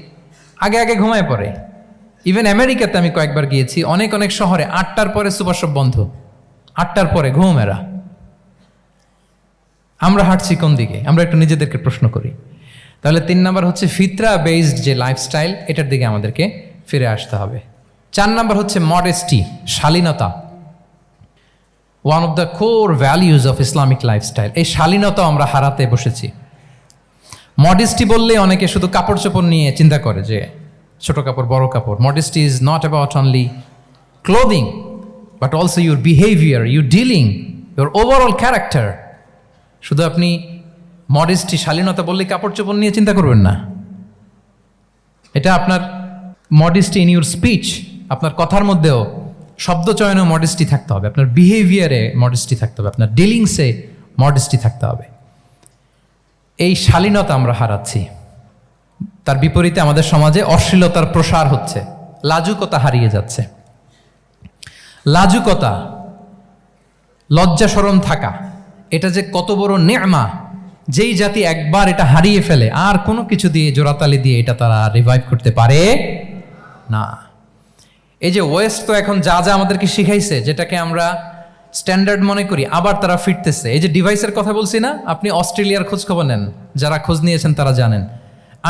Speaker 1: আগে আগে ঘুমায় পড়ে। ইভেন আমেরিকাতে আমি কয়েকবার গিয়েছি, অনেক অনেক শহরে 8টার পরে সুপার শপ বন্ধ, 8টার পরে ঘুম এরা। আমরা হাঁটছি কোন দিকে? আমরা একটু নিজেদেরকে প্রশ্ন করি। তাহলে 3 নাম্বার হচ্ছে ফিতরা বেসড যে লাইফস্টাইল, এটার দিকে আমাদেরকে ফিরে আসতে হবে। 4 নাম্বার হচ্ছে মডেস্টি, শালীনতা। One of the core values of Islamic lifestyle. এই শালীনতা আমরা হারাতে বসেছি। মডেস্টি বললে অনেকে শুধু কাপড় চোপড় নিয়ে চিন্তা করে যে ছোট কাপড়, বড় কাপড়। Modesty is not about only clothing, but also your behaviour, your dealing, your overall character. শুধু আপনি মডেস্টি, শালীনতা বললে কাপড় চোপড় নিয়ে চিন্তা করবেন না। এটা আপনার মডেস্টি ইন ইউর স্পিচ, আপনার কথার মধ্যেও শব্দ চয়নে মডেস্টি থাকতে হবে, আপনার বিহেভিয়ারে মডেস্টি থাকতে হবে, আপনার ডিলিংসে মডেস্টি থাকতে হবে। এই শালীনতা আমরা হারাচ্ছি। তার বিপরীতে আমাদের সমাজে অশ্লীলতার প্রসার হচ্ছে, লাজুকতা হারিয়ে যাচ্ছে। লাজুকতা, লজ্জা শরম থাকা, এটা যে কত বড় নেয়ামা, যেই জাতি একবার এটা হারিয়ে ফেলে আর কোনো কিছু দিয়ে জোড়াতালি দিয়ে এটা তারা রিভাইভ করতে পারে না। এই যে ওয়েস্ট তো এখন যা যা আমাদেরকে শিখাইছে, যেটাকে আমরা স্ট্যান্ডার্ড মনে করি, আবার তারা ফিরতেছে। এই যে ডিভাইসের কথা বলছি না, আপনি অস্ট্রেলিয়ার খোঁজ খবর নেন, যারা খোঁজ নিয়েছেন তারা জানেন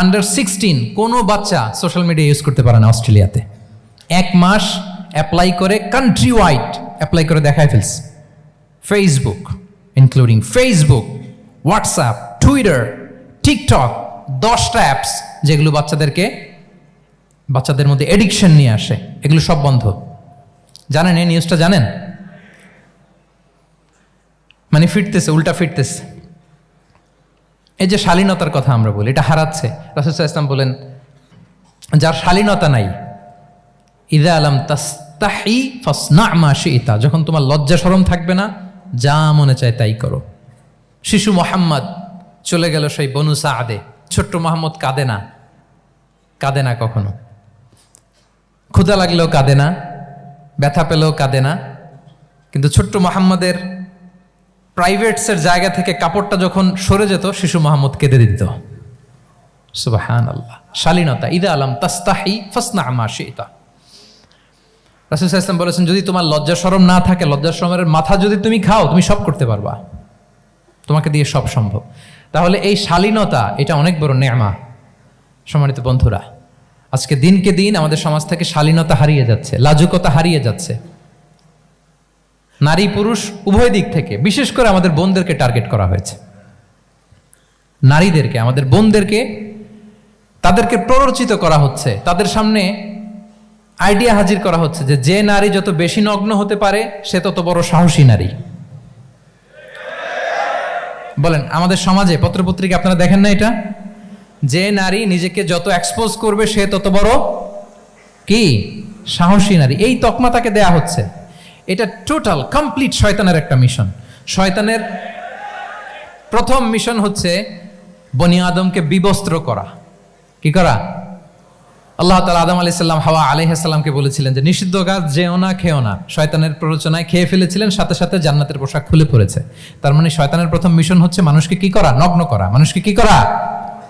Speaker 1: আন্ডার 16 কোনো বাচ্চা সোশ্যাল মিডিয়া ইউজ করতে পারে না অস্ট্রেলিয়াতে। 1 মাস অ্যাপ্লাই করে, কান্ট্রি ওয়াইড অ্যাপ্লাই করে দেখায় ফেলছে। Facebook, including Facebook, WhatsApp, Twitter, TikTok, 10টা অ্যাপস যেগুলো বাচ্চাদের মধ্যে এডিকশন নিয়ে আসে, এগুলো সব বন্ধ। জানেন এই নিউজটা? জানেন? মানে ফিরতেছে, উল্টা ফিরতেছে। এই যে শালীনতার কথা আমরা বলি, এটা হারাচ্ছে। রাসূল সাল্লাল্লাহু আলাইহি ওয়াসাল্লাম বলেন, যার শালীনতা নাই, ইযা লাম তাস্তাহি ফাসনা মা শি'তা, যখন তোমার লজ্জা শরম থাকবে না, যা মনে চায় তাই করো। শিশু মোহাম্মদ চলে গেল সেই বনু সাআদে, ছোট্ট মোহাম্মদ কাঁদে না কখনো, ক্ষুধা লাগলেও কাঁদে না, ব্যথা পেলেও কাঁদে না। কিন্তু ছোট্ট মোহাম্মদের প্রাইভেটসের জায়গা থেকে কাপড়টা যখন সরে যেত, শিশু মোহাম্মদ কেঁদে দিত। সুবহানাল্লাহ, শালীনতা। ইযা লাম তাস্তাহি ফাসনা মা শি'তা। রাসূল সাল্লাল্লাহু আলাইহি ওয়াসাল্লাম বলেছেন, যদি তোমার লজ্জা শরম না থাকে, লজ্জা শরমের মাথা যদি তুমি খাও, তুমি সব করতে পারবা, তোমাকে দিয়ে সব সম্ভব। তাহলে এই শালীনতা, এটা অনেক বড় নেয়ামা। সম্মানিত বন্ধুরা, আজকে দিনকে দিন আমাদের সমাজ থেকে শালীনতা হারিয়ে যাচ্ছে, লাজুকতা হারিয়ে যাচ্ছে, নারী পুরুষ উভয় দিক থেকে। বিশেষ করে আমাদের বোনদেরকে টার্গেট করা হয়েছে, নারীদেরকে, আমাদের বোনদেরকে, তাদেরকে প্ররোচিত করা হচ্ছে, তাদের সামনে আইডিয়া হাজির করা হচ্ছে যে নারী যত বেশি নগ্ন হতে পারে সে তত বড় সাহসী নারী। বলেন, আমাদের সমাজে পত্রপত্রিকা আপনারা দেখেন না এটা? যে নারী নিজেকে যত এক্সপোজ করবে সে তত বড় কি সাহসী নারী, এই তকমা তাকে দেয়া হচ্ছে। এটা টোটাল কমপ্লিট শয়তানের একটা মিশন। শয়তানের প্রথম মিশন হচ্ছে বনি আদমকে বিবস্ত্র করা। কি করা? আল্লাহ তাআলা আদম আলাইহিস সালাম, হাওয়া আলাইহিস সালামকে বলেছিলেন যে নিষিদ্ধ গাছ যেও না, খেও না। শয়তানের প্ররোচনায় খেয়ে ফেলেছিলেন, সাথে সাথে জান্নাতের পোশাক খুলে পড়েছে। তার মানে শয়তানের প্রথম মিশন হচ্ছে মানুষকে কি করা? নগ্ন করা। মানুষকে কি করা?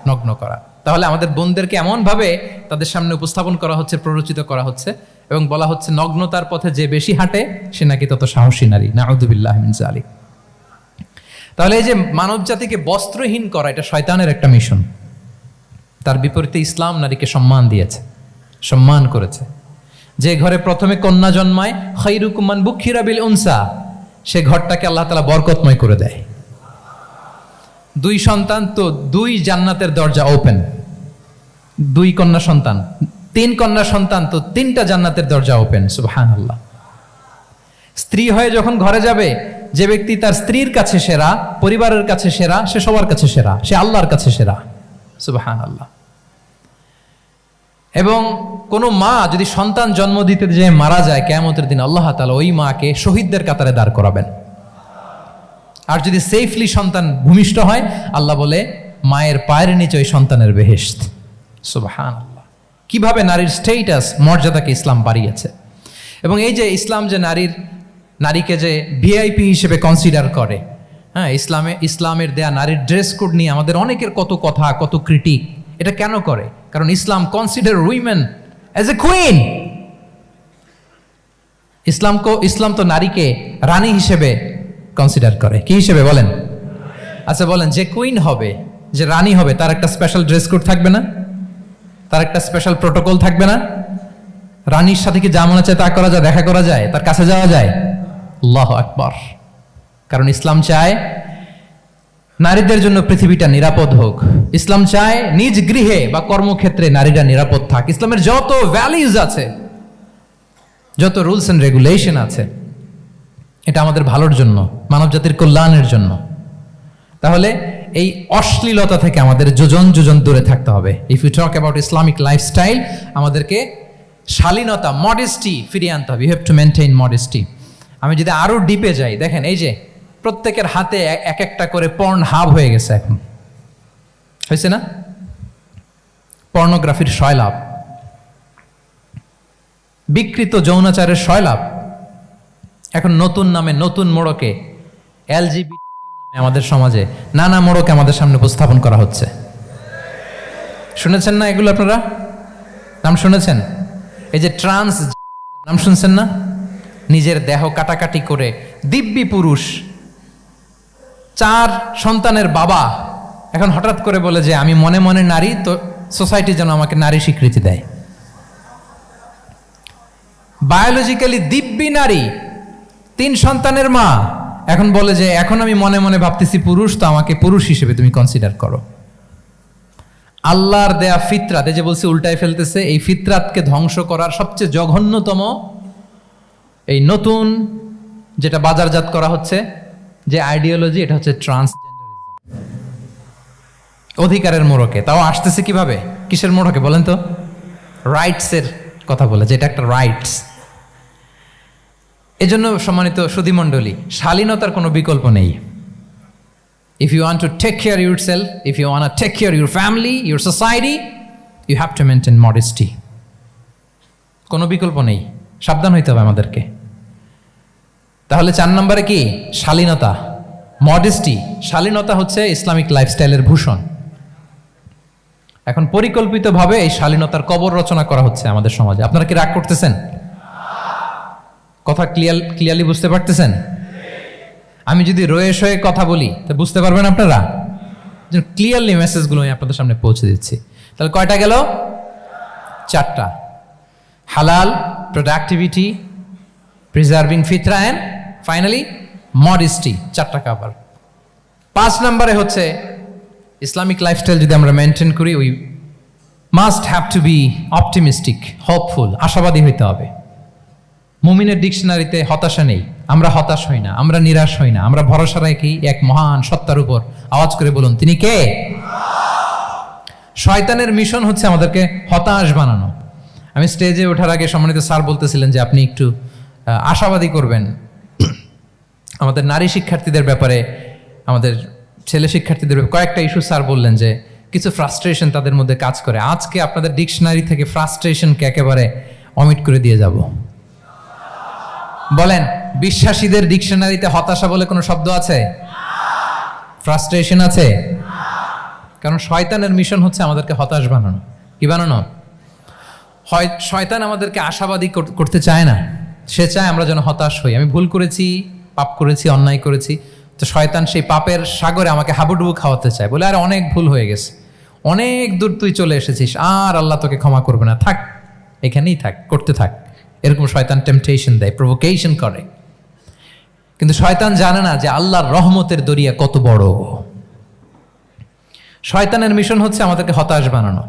Speaker 1: নগ্ন করা। তাহলে আমাদের বোনদেরকে এমন ভাবে তাদের সামনে উপস্থাপন করা হচ্ছে, প্ররোচিত করা হচ্ছে, এবং বলা হচ্ছে নগ্নতার পথে যে বেশি হাঁটে সে নাকি তত সাহসী নারী। নাউযুবিল্লাহি মিন যালিক। তাহলে এই যে মানব জাতিকে বস্ত্রহীন করা, এটা শয়তানের একটা মিশন। তার বিপরীতে ইসলাম নারীকে সম্মান দিয়েছে, সম্মান করেছে। যে ঘরে প্রথমে কন্যা জন্মায়, খায়রুকুম মান বুখিরা বিল উনসা, সে ঘরটাকে আল্লাহ তাআলা বরকতময় করে দেয়। 2 সন্তান তো 2 জান্নাতের দরজা ওপেন। 2 কন্যা সন্তান, 3 কন্যা সন্তান তো 3টা জান্নাতের দরজা ওপেন। সুবহানাল্লাহ। স্ত্রী হয়ে যখন ঘরে যাবে, যে ব্যক্তি তার স্ত্রীর কাছে সেরা, পরিবারের কাছে সেরা, সে সবার কাছে সেরা, সে আল্লাহর কাছে সেরা। সুবহানাল্লাহ। এবং কোনো মা যদি সন্তান জন্ম দিতে যে মারা যায়, কিয়ামতের দিন আল্লাহ তাআলা ওই মাকে শহীদদের কাতারে দাঁড় করাবেন। আর যদি সেফলি সন্তান ভূমিষ্ঠ হয়, আল্লাহ বলে মায়ের পায়ের নিচে ওই সন্তানের বেহেশত। সুবহানাল্লাহ। কিভাবে নারীর স্টেটাস, মর্যাদাকে ইসলাম বাড়িয়েছে। এবং এই যে ইসলাম যে নারীকে যে ভিআইপি হিসেবে কনসিডার করে, হ্যাঁ, ইসলামের দেয়া নারীর ড্রেস কোড নিয়ে আমাদের অনেকের কত কথা, কত ক্রিটিক। এটা কেন করে? কারণ Islam consider women as a queen. ইসলাম তো নারীকে রানী হিসেবে কনসিডার করে। কি হিসেবে বলেন? আচ্ছা বলেন, যে কুইন হবে, যে রানী হবে, তার একটা স্পেশাল ড্রেস কোড থাকবে না? তার একটা স্পেশাল প্রোটোকল থাকবে না? রানীর সাথে কি যা মনে চায় তা করা যায়, দেখা করা যায়, তার কাছে যাওয়া যায়? আল্লাহু আকবার। কারণ ইসলাম চায় নারীদের জন্য পৃথিবীটা নিরাপদ হোক। ইসলাম চায় নিজ গৃহে বা কর্মক্ষেত্রে নারীরা নিরাপদ থাক। ইসলামের যত ভ্যালিউজ আছে, যত রুলস এন্ড রেগুলেশন আছে, এটা আমাদের ভালোর জন্য, মানব জাতির কল্যাণের জন্য। তাহলে এই অশ্লীলতা থেকে আমাদের যোজন যোজন দূরে থাকতে হবে। If you talk about Islamic lifestyle, আমাদেরকে শালীনতা, মডেস্টি ফিরিয়ে আনতে হবে। You have to maintain modesty. আমি যদি আরো ডিপে যাই, দেখেন এই যে প্রত্যেকের হাতে এক একটা করে পর্ন হাব হয়ে গেছে এখন, হয়েছে না? পর্নোগ্রাফির সয়লাভ, বিকৃত যৌনাচারের সয়লাভ, এখন নতুন নামে নতুন মোড়কে এলজিবিটি আমাদের সমাজে নানা মোড়কে আমাদের সামনে উপস্থাপন করা হচ্ছে। শুনেছেন না এগুলো? আপনারা নাম শুনেছেন? এই যে ট্রান্স নাম শুনছেন না? নিজের দেহ কাটাকাটি করে দিব্যি পুরুষ, 4 সন্তানের বাবা, এখন হঠাৎ করে বলে যে আমি মনে মনে নারী, তো সোসাইটি যেন আমাকে নারী স্বীকৃতি দেয়। বায়োলজিক্যালি দিব্যি নারী, 3 সন্তানের মা, এখন বলে যে এখন আমি মনে মনে ভাবতেছি পুরুষ, তো আমাকে পুরুষ হিসেবে তুমি কনসিডার করো। আল্লাহর দেয়া ফিতরাত, এই যে বলছি উল্টায় ফেলতেছে, এই ফিতরাতকে ধ্বংস করার সবচেয়ে জঘন্যতম এই নতুন যেটা বাজারজাত করা হচ্ছে যে আইডিওলজি, এটা হচ্ছে ট্রান্সজেন্ডারিজম। অধিকারের মোড়কে, তাও আসতেছে কিভাবে? কিসের মোড়কে বলেন তো? রাইটসের কথা বলে, যেটা একটা রাইটস। এজন্য সম্মানিত সুধীমণ্ডলী, শালীনতার কোনো বিকল্প নেই। If you want to take care of yourself, if you want to take care of your family, your society, you have to maintain modesty. কোনো বিকল্প নেই, সাবধান হইতে হবে আমাদেরকে। তাহলে 4 নম্বরে কি? শালীনতা, মডেস্টি। শালীনতা হচ্ছে ইসলামিক লাইফস্টাইলের ভূষণ। এখন পরিকল্পিতভাবে এই শালীনতার কবর রচনা করা হচ্ছে আমাদের সমাজে। আপনারা কি রাগ করতেছেন? কথা ক্লিয়ারলি বুঝতে পারতেছেন? আমি যদি রয়ে শয়ে কথা বলি তা বুঝতে পারবেন আপনারা? ক্লিয়ারলি মেসেজগুলো আমি আপনাদের সামনে পৌঁছে দিচ্ছি। তাহলে কয়টা গেল? 4টা। হালাল, প্রোডাক্টিভিটি, প্রিজার্ভিং ফিতরা, অ্যান্ড ফাইনালি মডেস্টি। 4টা কাভার। 5 নম্বরে হচ্ছে ইসলামিক লাইফস্টাইল যদি আমরা মেনটেন করি, we must have to be optimistic, hopeful, আশাবাদী হইতে হবে। মুমিনের ডিকশনারিতে হতাশা নেই, আমরা হতাশ হই না, আমরা নিরাশ হই না, আমরা ভরসা রাখি এক মহান সত্তার উপর। আওয়াজ করে বলুন, তিনি কে? শয়তানের মিশন হচ্ছে আমাদেরকে হতাশ বানানো। আমি স্টেজে ওঠার আগে সম্মানিত স্যার বলতেছিলেন যে আপনি একটু আশাবাদী করবেন আমাদের নারী শিক্ষার্থীদের ব্যাপারে, আমাদের ছেলে শিক্ষার্থীদের ব্যাপারে। কয়েকটা ইস্যু স্যার বললেন যে কিছু ফ্রাস্ট্রেশন তাদের মধ্যে কাজ করে। আজকে আপনাদের ডিকশনারি থেকে ফ্রাস্ট্রেশনকে একেবারে অমিট করে দিয়ে যাব। বলেন, বিশ্বাসীদের ডিকশনারিতে হতাশা বলে কোনো শব্দ আছে? ফ্রাস্ট্রেশন আছে? কারণ শয়তানের মিশন হচ্ছে আমাদেরকে হতাশ বানানো। কি বানানো? শয়তান আমাদেরকে আশাবাদী করতে চায় না, সে চায় আমরা যেন হতাশ হই। আমি ভুল করেছি, পাপ করেছি, অন্যায় করেছি, তো শয়তান সেই পাপের সাগরে আমাকে হাবুডুবু খাওয়াতে চায়, বলে আর অনেক ভুল হয়ে গেছে, অনেক দূর তুই চলে এসেছিস, আর আল্লাহ তোকে ক্ষমা করবে না, থাক এখানেই থাক, করতে থাক। এরকম শয়তান টেম্পটেশন দেয়, প্রভোকেশন করে। কিন্তু শয়তান জানে না যে আল্লাহর রহমতের দরিয়া কত বড়। শয়তানের মিশন হচ্ছে আমাদেরকে হতাশ বানানো,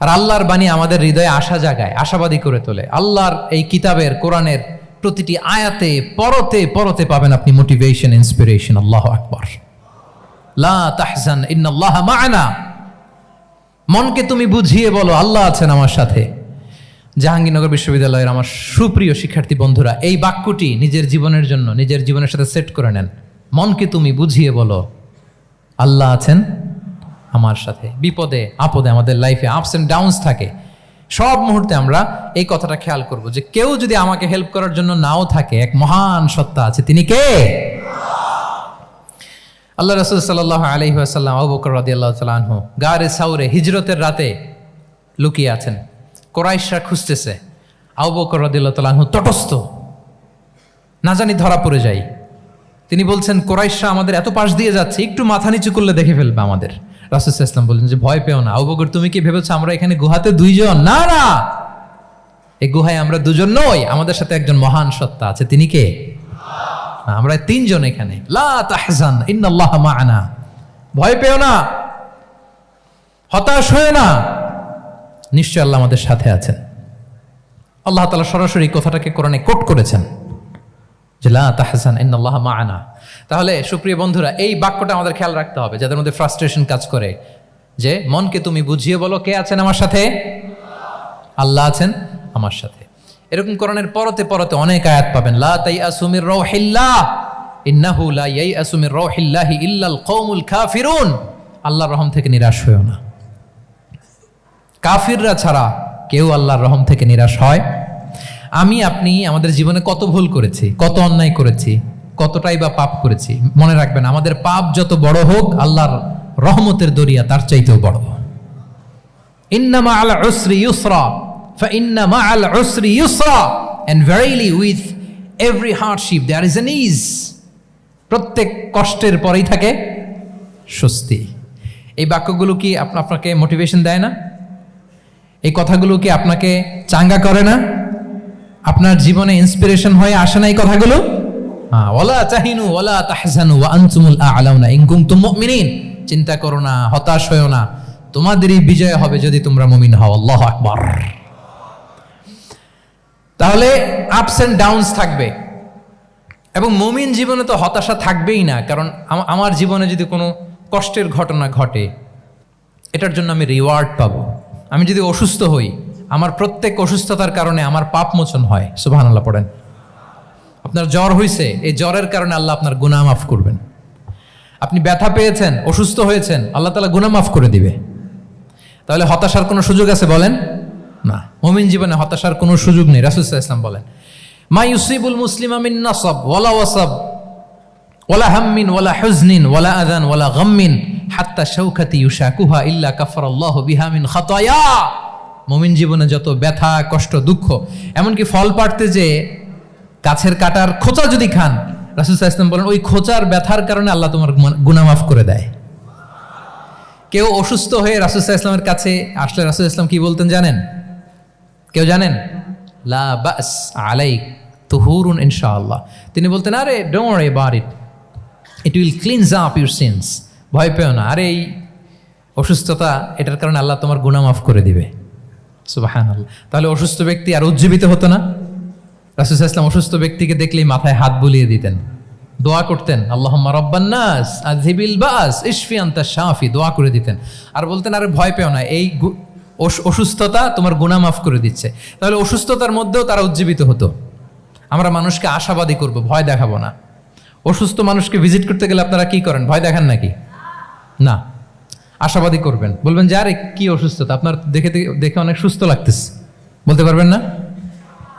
Speaker 1: আর আল্লাহর বাণী আমাদের হৃদয়ে আশা জাগায়, আশাবাদী করে তোলে। আল্লাহর এই কিতাবের, কোরআনের প্রতিটি আয়াতে পরতে পরতে পাবেন আপনি মোটিভেশন, ইন্সপিরেশন। আল্লাহু আকবার। লা তাহজান ইন্নাল্লাহা মা'ানা। মনকে তুমি বুঝিয়ে বলো আল্লাহ আছেন আমার সাথে। জাহাঙ্গীরনগর বিশ্ববিদ্যালয়ের আমার সুপ্রিয় শিক্ষার্থী বন্ধুরা, এই বাক্যটি নিজের জীবনের জন্য, নিজের জীবনের সাথে সেট করে নেন। মনকে তুমি বুঝিয়ে বলো আল্লাহ আছেন আমার সাথে। বিপদে আপদে, আমাদের লাইফে আপস এন্ড ডাউনস থাকে, সব মুহূর্তে আমরা এই কথাটা খেয়াল করব যে কেউ যদি আমাকে হেল্প করার জন্য নাও থাকে, এক মহান সত্তা আছে, তিনি কে? আল্লাহ রাসূল সাল্লাল্লাহু আলাইহি ওয়াসাল্লাম, আবু বকর রাদিয়াল্লাহু তাআলা আনহু গারে সাউরে হিজরতের রাতে লুকিয়ে আছেন। কুরাইশরা খুঁজতেছে, আবু বকর রাদিয়াল্লাহু তাআলা আনহু তটস্থ, না জানি ধরা পড়ে যায়। তিনি বলছেন, কুরাইশরা আমাদের এত পাশ দিয়ে যাচ্ছে, একটু মাথা নিচু করলে দেখে ফেলবে আমাদের। রাসূল সাল্লাল্লাহু আলাইহি ওয়াসাল্লাম বললেন যে ভয় পেও না। আবু বকর, তুমি কি ভেবেছো আমরা এখানে গুহাতে 2 জন? না না, এই গুহায় আমরা 2 জন নই, আমাদের সাথে একজন মহান সত্তা আছে। তিনি কে? আমরা 3 জন এখানে। লা তাহজান ইন্নাল্লাহা মা'ানা। ভয় পেও না, হতাশ হয়ো না, নিশ্চয় আল্লাহ আমাদের সাথে আছেন। আল্লাহ তাআলা সরাসরি কথাটাকে কোরআনে কোট করেছেন যে লা তাহজান ইন্নাল্লাহা মা'ানা। তাহলে সুপ্রিয় বন্ধুরা, এই বাক্যটা আমাদের খেয়াল রাখতে হবে যাদের মধ্যে ফ্রাস্ট্রেশন কাজ করে, যে মনকে তুমি বুঝিয়ে বলো কে আছেন আমার সাথে? আল্লাহ আছেন। আমার সাথে। এরকম কোরআনের পরতে পরতে অনেক আয়াত পাবেন। লা তাইয়াসু মির রাউহিল্লাহ ইন্নাহু লা ইয়াইয়াসু মির রাউহিল্লাহি ইল্লাল কওমুল কাফিরুন। আল্লাহর রহম থেকে নিরাশ হয়ো না। কাফিররা ছাড়া কেউ আল্লাহর রহম থেকে নিরাশ হয়। আমি আপনি আমাদের জীবনে কত ভুল করেছি, কত অন্যায় করেছি, কতটাই বা পাপ করেছি। মনে রাখবেন, আমাদের পাপ যত বড় হোক, আল্লাহর রহমতের দরিয়া তার চাইতেও বড়। ইন্না মা'আল উসরি ইউসরা ফাইন্না মা'আল উসরি ইউসরা and verily with every hardship there is an ease. প্রত্যেক কষ্টের পরেই থাকে স্বস্তি। এই বাক্যগুলো কি আপনাকে মোটিভেশন দেয় না? এই কথাগুলো কি আপনাকে চাঙ্গা করে না? আপনার জীবনে ইন্সপিরেশন হয়ে আসে না এই কথাগুলো? ওয়ালা তাহিনু ওয়ালা তাহজানু ওয়া আনতুমুল আ'লাউনা ইন কুনতুম মুমিনিন। চিন্তা করো না, হতাশ হয়ো না, তোমাদেরই বিজয় হবে যদি তোমরা মুমিন হও। আল্লাহু আকবার। তাহলে আপস এন্ড ডাউনস থাকবে, এবং মুমিন জীবনে তো হতাশা থাকবেই না। কারণ আমার জীবনে যদি কোনো কষ্টের ঘটনা ঘটে, এটার জন্য আমি রিওয়ার্ড পাবো। আমি যদি অসুস্থ হই, আমার প্রত্যেক অসুস্থতার কারণে আমার পাপ মোচন হয়। সুবহানাল্লাহ পড়েন। আপনার জ্বর হয়েছে, এই জ্বরের কারণে আল্লাহ আপনার গুনাহ মাফ করবেন। আপনি ব্যথা পেয়েছেন, অসুস্থ হয়েছেন, আল্লাহ তাআলা গুনাহ মাফ করে দিবে। তাহলে হতাশার কোনো সুযোগ আছে বলেন? না, মুমিন জীবনে হতাশার কোনো সুযোগ নেই। রাসূল সাল্লাল্লাহু আলাইহি ওয়াসাল্লাম বলেন, মা ইউসিবুল মুসলিমা মিন নাসাব ওয়ালা ওয়াসাব ওয়ালা হাম্মিন ওয়ালা হুজনিন ওয়ালা আযান ওয়ালা গাম্মিন হাত্তা শাওকাতি ইউশাকুহা ইল্লা কাফারাল্লাহু বিহা মিন খাতায়া। মুমিন জীবনে যত ব্যথা, কষ্ট, দুঃখ, এমনকি ফল পাড়তে যে গাছের কাটার খোঁচা যদি খান, রাসূল সাল্লাল্লাহু আলাইহি ওয়াসাল্লাম বলেন ওই খোঁচার ব্যথার কারণে আল্লাহ তোমার গুনাহ মাফ করে দেয়। কেউ অসুস্থ হয়ে রাসূল সাল্লাল্লাহু আলাইহি ওয়াসাল্লামের কাছে আসলে রাসূল সাল্লাল্লাহু আলাইহি ওয়াসাল্লাম কি বলতেন জানেন? কেউ জানেন? লা বাস আলাইক তুহুরুন ইনশাআল্লাহ। তিনি বলতেন, আরে don't worry about it, it will cleanse up your scenes. ভয় পেও না, আরে এই অসুস্থতা, এটার কারণে আল্লাহ তোমার গুনাহ মাফ করে দিবে। সুবহানাল্লাহ। তাহলে অসুস্থ ব্যক্তি আর উজ্জীবিত হতো না? রাসূল সাল্লাল্লাহু আলাইহি ওয়াসাল্লাম অসুস্থ ব্যক্তিকে দেখলেই মাথায় হাত বুলিয়ে দিতেন, দোয়া করতেন, আল্লাহুম্মা রাব্বান নাস আযহিবিল বাস ইশফি আনতা শাফি, দোয়া করে দিতেন। আর বলতেন, আরে ভয় পেও না, এই অসুস্থতা তোমার গুনাহ মাফ করে দিচ্ছে। তাহলে অসুস্থতার মধ্যেও তারা উজ্জীবিত হতো। আমরা মানুষকে আশাবাদী করব, ভয় দেখাবো না। অসুস্থ মানুষকে ভিজিট করতে গেলে আপনারা কি করেন? ভয় দেখান নাকি? না, আশাবাদী করবেন। বলবেন যে আরে কি অসুস্থতা, আপনার দেখে অনেক সুস্থ লাগতেছে, বলতে পারবেন না?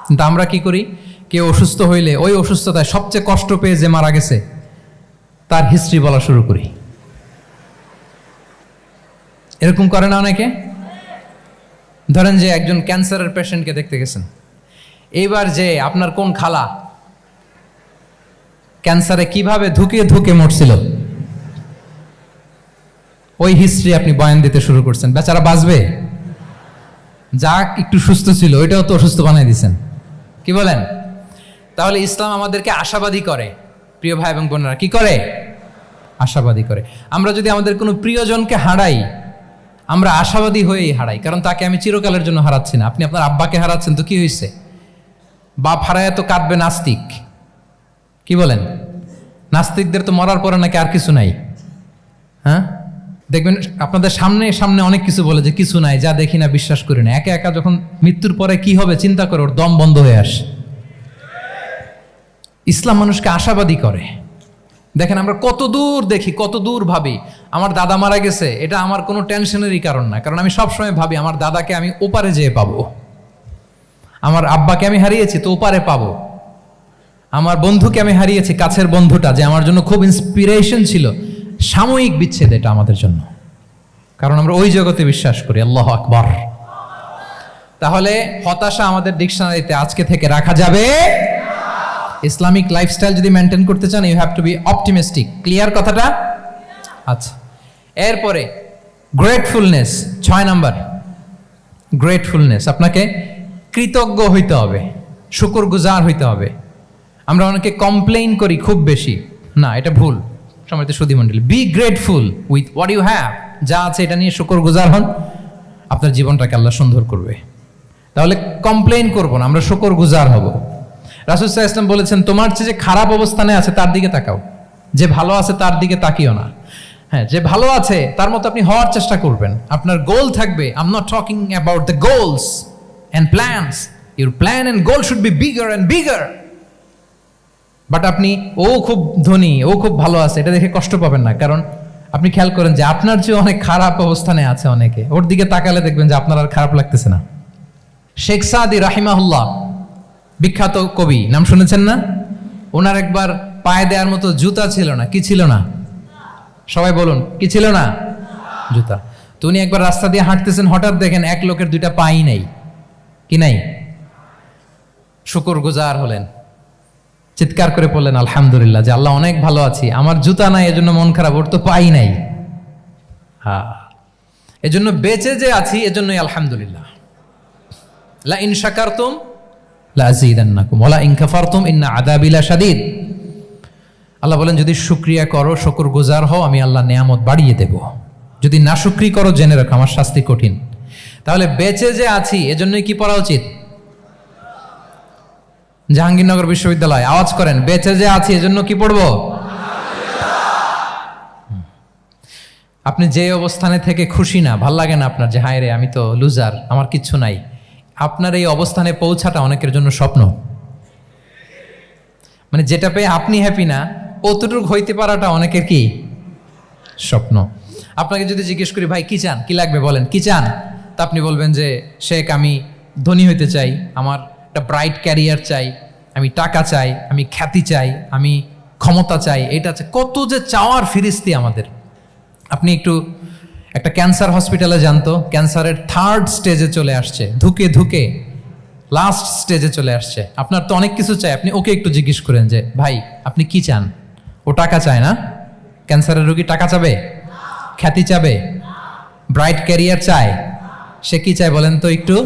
Speaker 1: কিন্তু আমরা কি করি? কেউ অসুস্থ হইলে ওই অসুস্থতায় সবচেয়ে কষ্ট পেয়ে যে মারা গেছে তার হিস্ট্রি বলা শুরু করি। এরকম করে না অনেকে? ধরেন যে একজন ক্যান্সারের পেশেন্টকে দেখতে গেছেন, এইবার যে আপনার কোন খালা ক্যান্সারে কিভাবে ধুকে ধুকে মরছিল, ওই হিস্ট্রি আপনি বয়ান দিতে শুরু করছেন। বেচারা বাঁচবে? যা একটু সুস্থ ছিল ওইটাও তো অসুস্থ বানাই দিচ্ছেন। কি বলেন? তাহলে ইসলাম আমাদেরকে আশাবাদী করে। প্রিয় ভাই এবং বোনেরা, কি করে? আশাবাদী করে। আমরা যদি আমাদের কোনো প্রিয়জনকে হারাই, আমরা আশাবাদী হয়েই হারাই, কারণ তাকে আমি চিরকালের জন্য হারাচ্ছি না। আপনি আপনার আব্বাকে হারাচ্ছেন, তো কি হয়েছে? বাপ হারায় তো কাঁদবে নাস্তিক। কি বলেন? নাস্তিকদের তো মরার পরে নাকি আর কিছু নাই। হ্যাঁ, দেখবেন আপনাদের সামনে সামনে অনেক কিছু বলে যে কিছু নাই, যা দেখি না, বিশ্বাস করি না। একা একা যখন মৃত্যুর পরে কি হবে চিন্তা করে ওর দম বন্ধ হয়ে আসে। ইসলাম মানুষকে আশাবাদী করে। দেখেন আমরা কত দূর দেখি, কত দূর ভাবি। আমার দাদা মারা গেছে, এটা আমার কোনো টেনশনেরই কারণ না, কারণ আমি সবসময় ভাবি আমার দাদাকে আমি ওপারে যেয়ে পাবো। আমার আব্বাকে আমি হারিয়েছি, তো ওপারে পাবো। আমার বন্ধুকে আমি হারিয়েছি, কাছের বন্ধুটা যে আমার জন্য খুব ইন্সপিরেশন ছিল, সাময়িক বিচ্ছেদ এটা আমাদের জন্য, কারণ আমরা ওই জগতে বিশ্বাস করি। আল্লাহু আকবার। তাহলে হতাশা আমাদের ডিকশনারিতে আজকে থেকে রাখা যাবে। ইসলামিক লাইফস্টাইল যদি মেনটেন করতে চান, you have to be optimistic. Clear কথাটা? আচ্ছা, এরপরে গ্রেটফুলনেস, 6 নাম্বার। গ্রেটফুলনেস, আপনাকে কৃতজ্ঞ হইতে হবে, শুকরগুজার হইতে হবে। আমরা অনেকে কমপ্লেইন করি খুব বেশি, না এটা ভুল। সম্মানিত সুধী মণ্ডলী, be grateful with what you have. যা আছে এটা নিয়ে শুকরগুজার হন, আপনার জীবনটাকে আল্লাহ সুন্দর করবে। তাহলে কমপ্লেইন করবো না, আমরা শুকরগুজার হব। রাসূল সাল্লাল্লাহু আলাইহি ওয়াসাল্লাম বলেছেন, তোমার চেয়ে যে খারাপ অবস্থানে আছে তার দিকে তাকাও, যে ভালো আছে তার দিকে তাকিও না। হ্যাঁ, যে ভালো আছে তার মতো আপনি হওয়ার চেষ্টা করবেন। আপনার গোল থাকবে। I am not talking about the goals and plans, your plan and goal should be bigger and bigger. But আপনি ও খুব ধনী, ও খুব ভালো আছে, এটা দেখে কষ্ট পাবেন না। কারণ আপনি খেয়াল করেন যে আপনার চেয়ে অনেক খারাপ অবস্থানে আছে অনেকে, ওর দিকে তাকালে দেখবেন যে আপনার আর খারাপ লাগতেছে না। শেখ সাদি রাহিমাহুল্লাহ, বিখ্যাত কবি, নাম শুনেছেন না? ওনার একবার পায়ে দেওয়ার মতো জুতা ছিল না। কি ছিল না? সবাই বলুন, কি ছিল না? জুতা। তো উনি একবার রাস্তা দিয়ে হাঁটতেছেন, হঠাৎ দেখেন এক লোকের দুইটা পাই নাই। কি নাই? শুকরগুজার হলেন, চিৎকার করে বললেন আলহামদুলিল্লাহ, যে আল্লাহ অনেক ভালো আছি, আমার জুতা নাই এজন্য মন খারাপ, ওর তো পাই নাই। হ্যাঁ, এজন্য বেঁচে যে আছি এজন্যই আলহামদুলিল্লাহ। লা ইন শাকারতুম লা আযীদান্নাকুম ওয়া লা ইন কাফারতুম ইন্না আযাবি লাশাদীদ। আল্লাহ বলেন যদি শুকরিয়া করো, শুকরগুজার হও, আমি আল্লাহ নিয়ামত বাড়িয়ে দেব। যদি না শুকরি করো, জেনে রাখো আমার শাস্তি কঠিন। তাহলে বেঁচে যে আছি এজন্যই কি পড়া উচিত? জাহাঙ্গীরনগর বিশ্ববিদ্যালয় আওয়াজ করেন, বেঁচে যে আছি এজন্য কি পড়বো? আপনি যে অবস্থানে থেকে খুশি না, ভাল লাগে না আপনার, যে হায় রে আমি তো লুজার, আমার কিচ্ছু নাই, আপনার এই অবস্থানে পৌঁছাটা অনেকের জন্য স্বপ্ন। মানে যেটা পেয়ে আপনি হ্যাপি না, অতটুকু হইতে পারাটা অনেকের কি স্বপ্ন। আপনাকে যদি জিজ্ঞেস করি ভাই কি চান, কি লাগবে বলেন, কি চান? তা আপনি বলবেন যে শেখ আমি ধনী হইতে চাই, আমার একটা ব্রাইট ক্যারিয়ার চাই, আমি টাকা চাই, আমি খ্যাতি চাই, আমি ক্ষমতা চাই, এটা চাই। কত যে চাওয়ার ফিরিস্তি আমাদের। আপনি একটু একটা ক্যান্সার হসপিটালে জানতো, ক্যান্সারের 3rd স্টেজে চলে আসছে, ধুকে ধুকে লাস্ট স্টেজে চলে আসছে। আপনার তো অনেক কিছু চাই, আপনি ওকে একটু জিজ্ঞেস করেন যে ভাই আপনি কি চান? ও টাকা চায় না? ক্যান্সারের রোগী টাকা চাবে? খ্যাতি চাবে? ব্রাইট ক্যারিয়ার চায়? সে কি চায় বলেন তো একটু?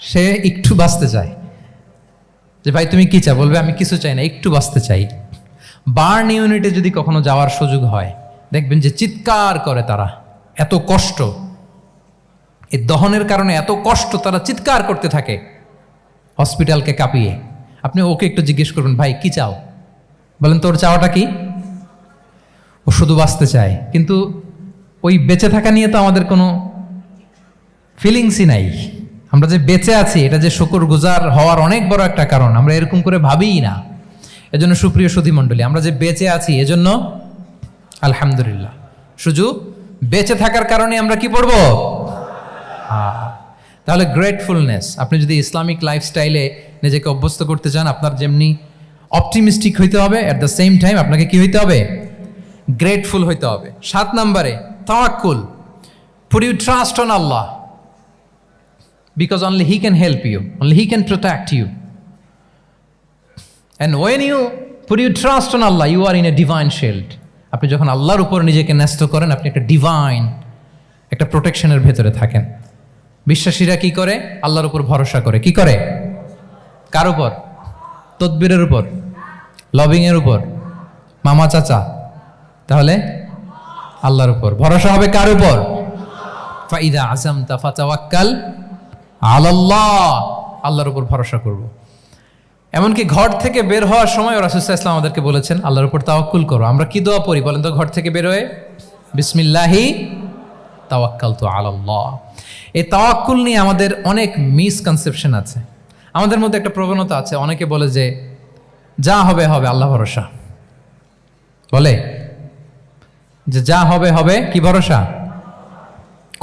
Speaker 1: সে একটু বাঁচতে চায়। যে ভাই তুমি কি চাও? বলবে আমি কিছু চাই না, একটু বাঁচতে চাই। বার্ন ইউনিটে যদি কখনো যাওয়ার সুযোগ হয়, দেখবেন যে চিৎকার করে তারা, এত কষ্ট, এই দহনের কারণে এত কষ্ট, তারা চিৎকার করতে থাকে হসপিটালকে কাঁপিয়ে। আপনি ওকে একটু জিজ্ঞেস করবেন ভাই কি চাও? বলেন তোর চাওয়াটা কি? ও শুধু বাঁচতে চায়, কিন্তু ওই বেঁচে থাকা নিয়ে তো আমাদের কোনো ফিলিংসই নাই। আমরা যে বেঁচে আছি এটা যে শুকরগুজার হওয়ার অনেক বড় একটা কারণ, আমরা এরকম করে ভাবিই না। এজন্য সুপ্রিয় সুধী মণ্ডলী, আমরা যে বেঁচে আছি এজন্য আলহামদুলিল্লাহ। শুধু বেঁচে থাকার কারণে আমরা কি পড়বো? তাহলে গ্রেটফুলনেস। আপনি যদি ইসলামিক লাইফস্টাইলে নিজেকে অভ্যস্ত করতে চান, আপনার যেমনি অপটিমিস্টিক হইতে হবে, অ্যাট দ্য সেম টাইম আপনাকে কি হইতে হবে? গ্রেটফুল হইতে হবে। 7 নম্বরে তাওয়াক্কুল। পুট ইউ ট্রাস্ট অন আল্লাহ, because only he can help you, only he can protect you. And when you put you trust on আল্লাহ, you are in a divine shield. আপনি যখন আল্লাহর উপর নিজেকে ন্যস্ত করেন, আপনি একটা ডিভাইন, একটা প্রোটেকশনের ভেতরে থাকেন। বিশ্বাসীরা কি করে? আল্লাহর উপর ভরসা করে। কি করে? কার উপর? তদবিরের উপর, লবিংয়ের উপর, মামা চাচা। তাহলে আল্লাহর উপর ভরসা হবে। কার উপর? ফাইদা আযামতা ফাতাওয়াক্কাল আলাল্লাহ। আল্লাহর উপর ভরসা করব। এমনকি ঘর থেকে বের হওয়ার সময় রাসূল সাল্লাল্লাহু আলাইহি ওয়াসাল্লাম আমাদেরকে বলেছেন আল্লাহর উপর তাওয়াক্কুল করো। আমরা কি দোয়া পড়ি বলেন তো ঘর থেকে বের হয়ে? বিসমিল্লাহি তাওয়াক্কালতু আলাল্লাহ। এই তাওয়াক্কুল নিয়ে আমাদের অনেক মিসকনসেপশন আছে। আমাদের মধ্যে একটা প্রবণতা আছে, অনেকে বলে যে যা হবে হবে, আল্লাহ ভরসা। বলে যে যা হবে হবে, কি ভরসা?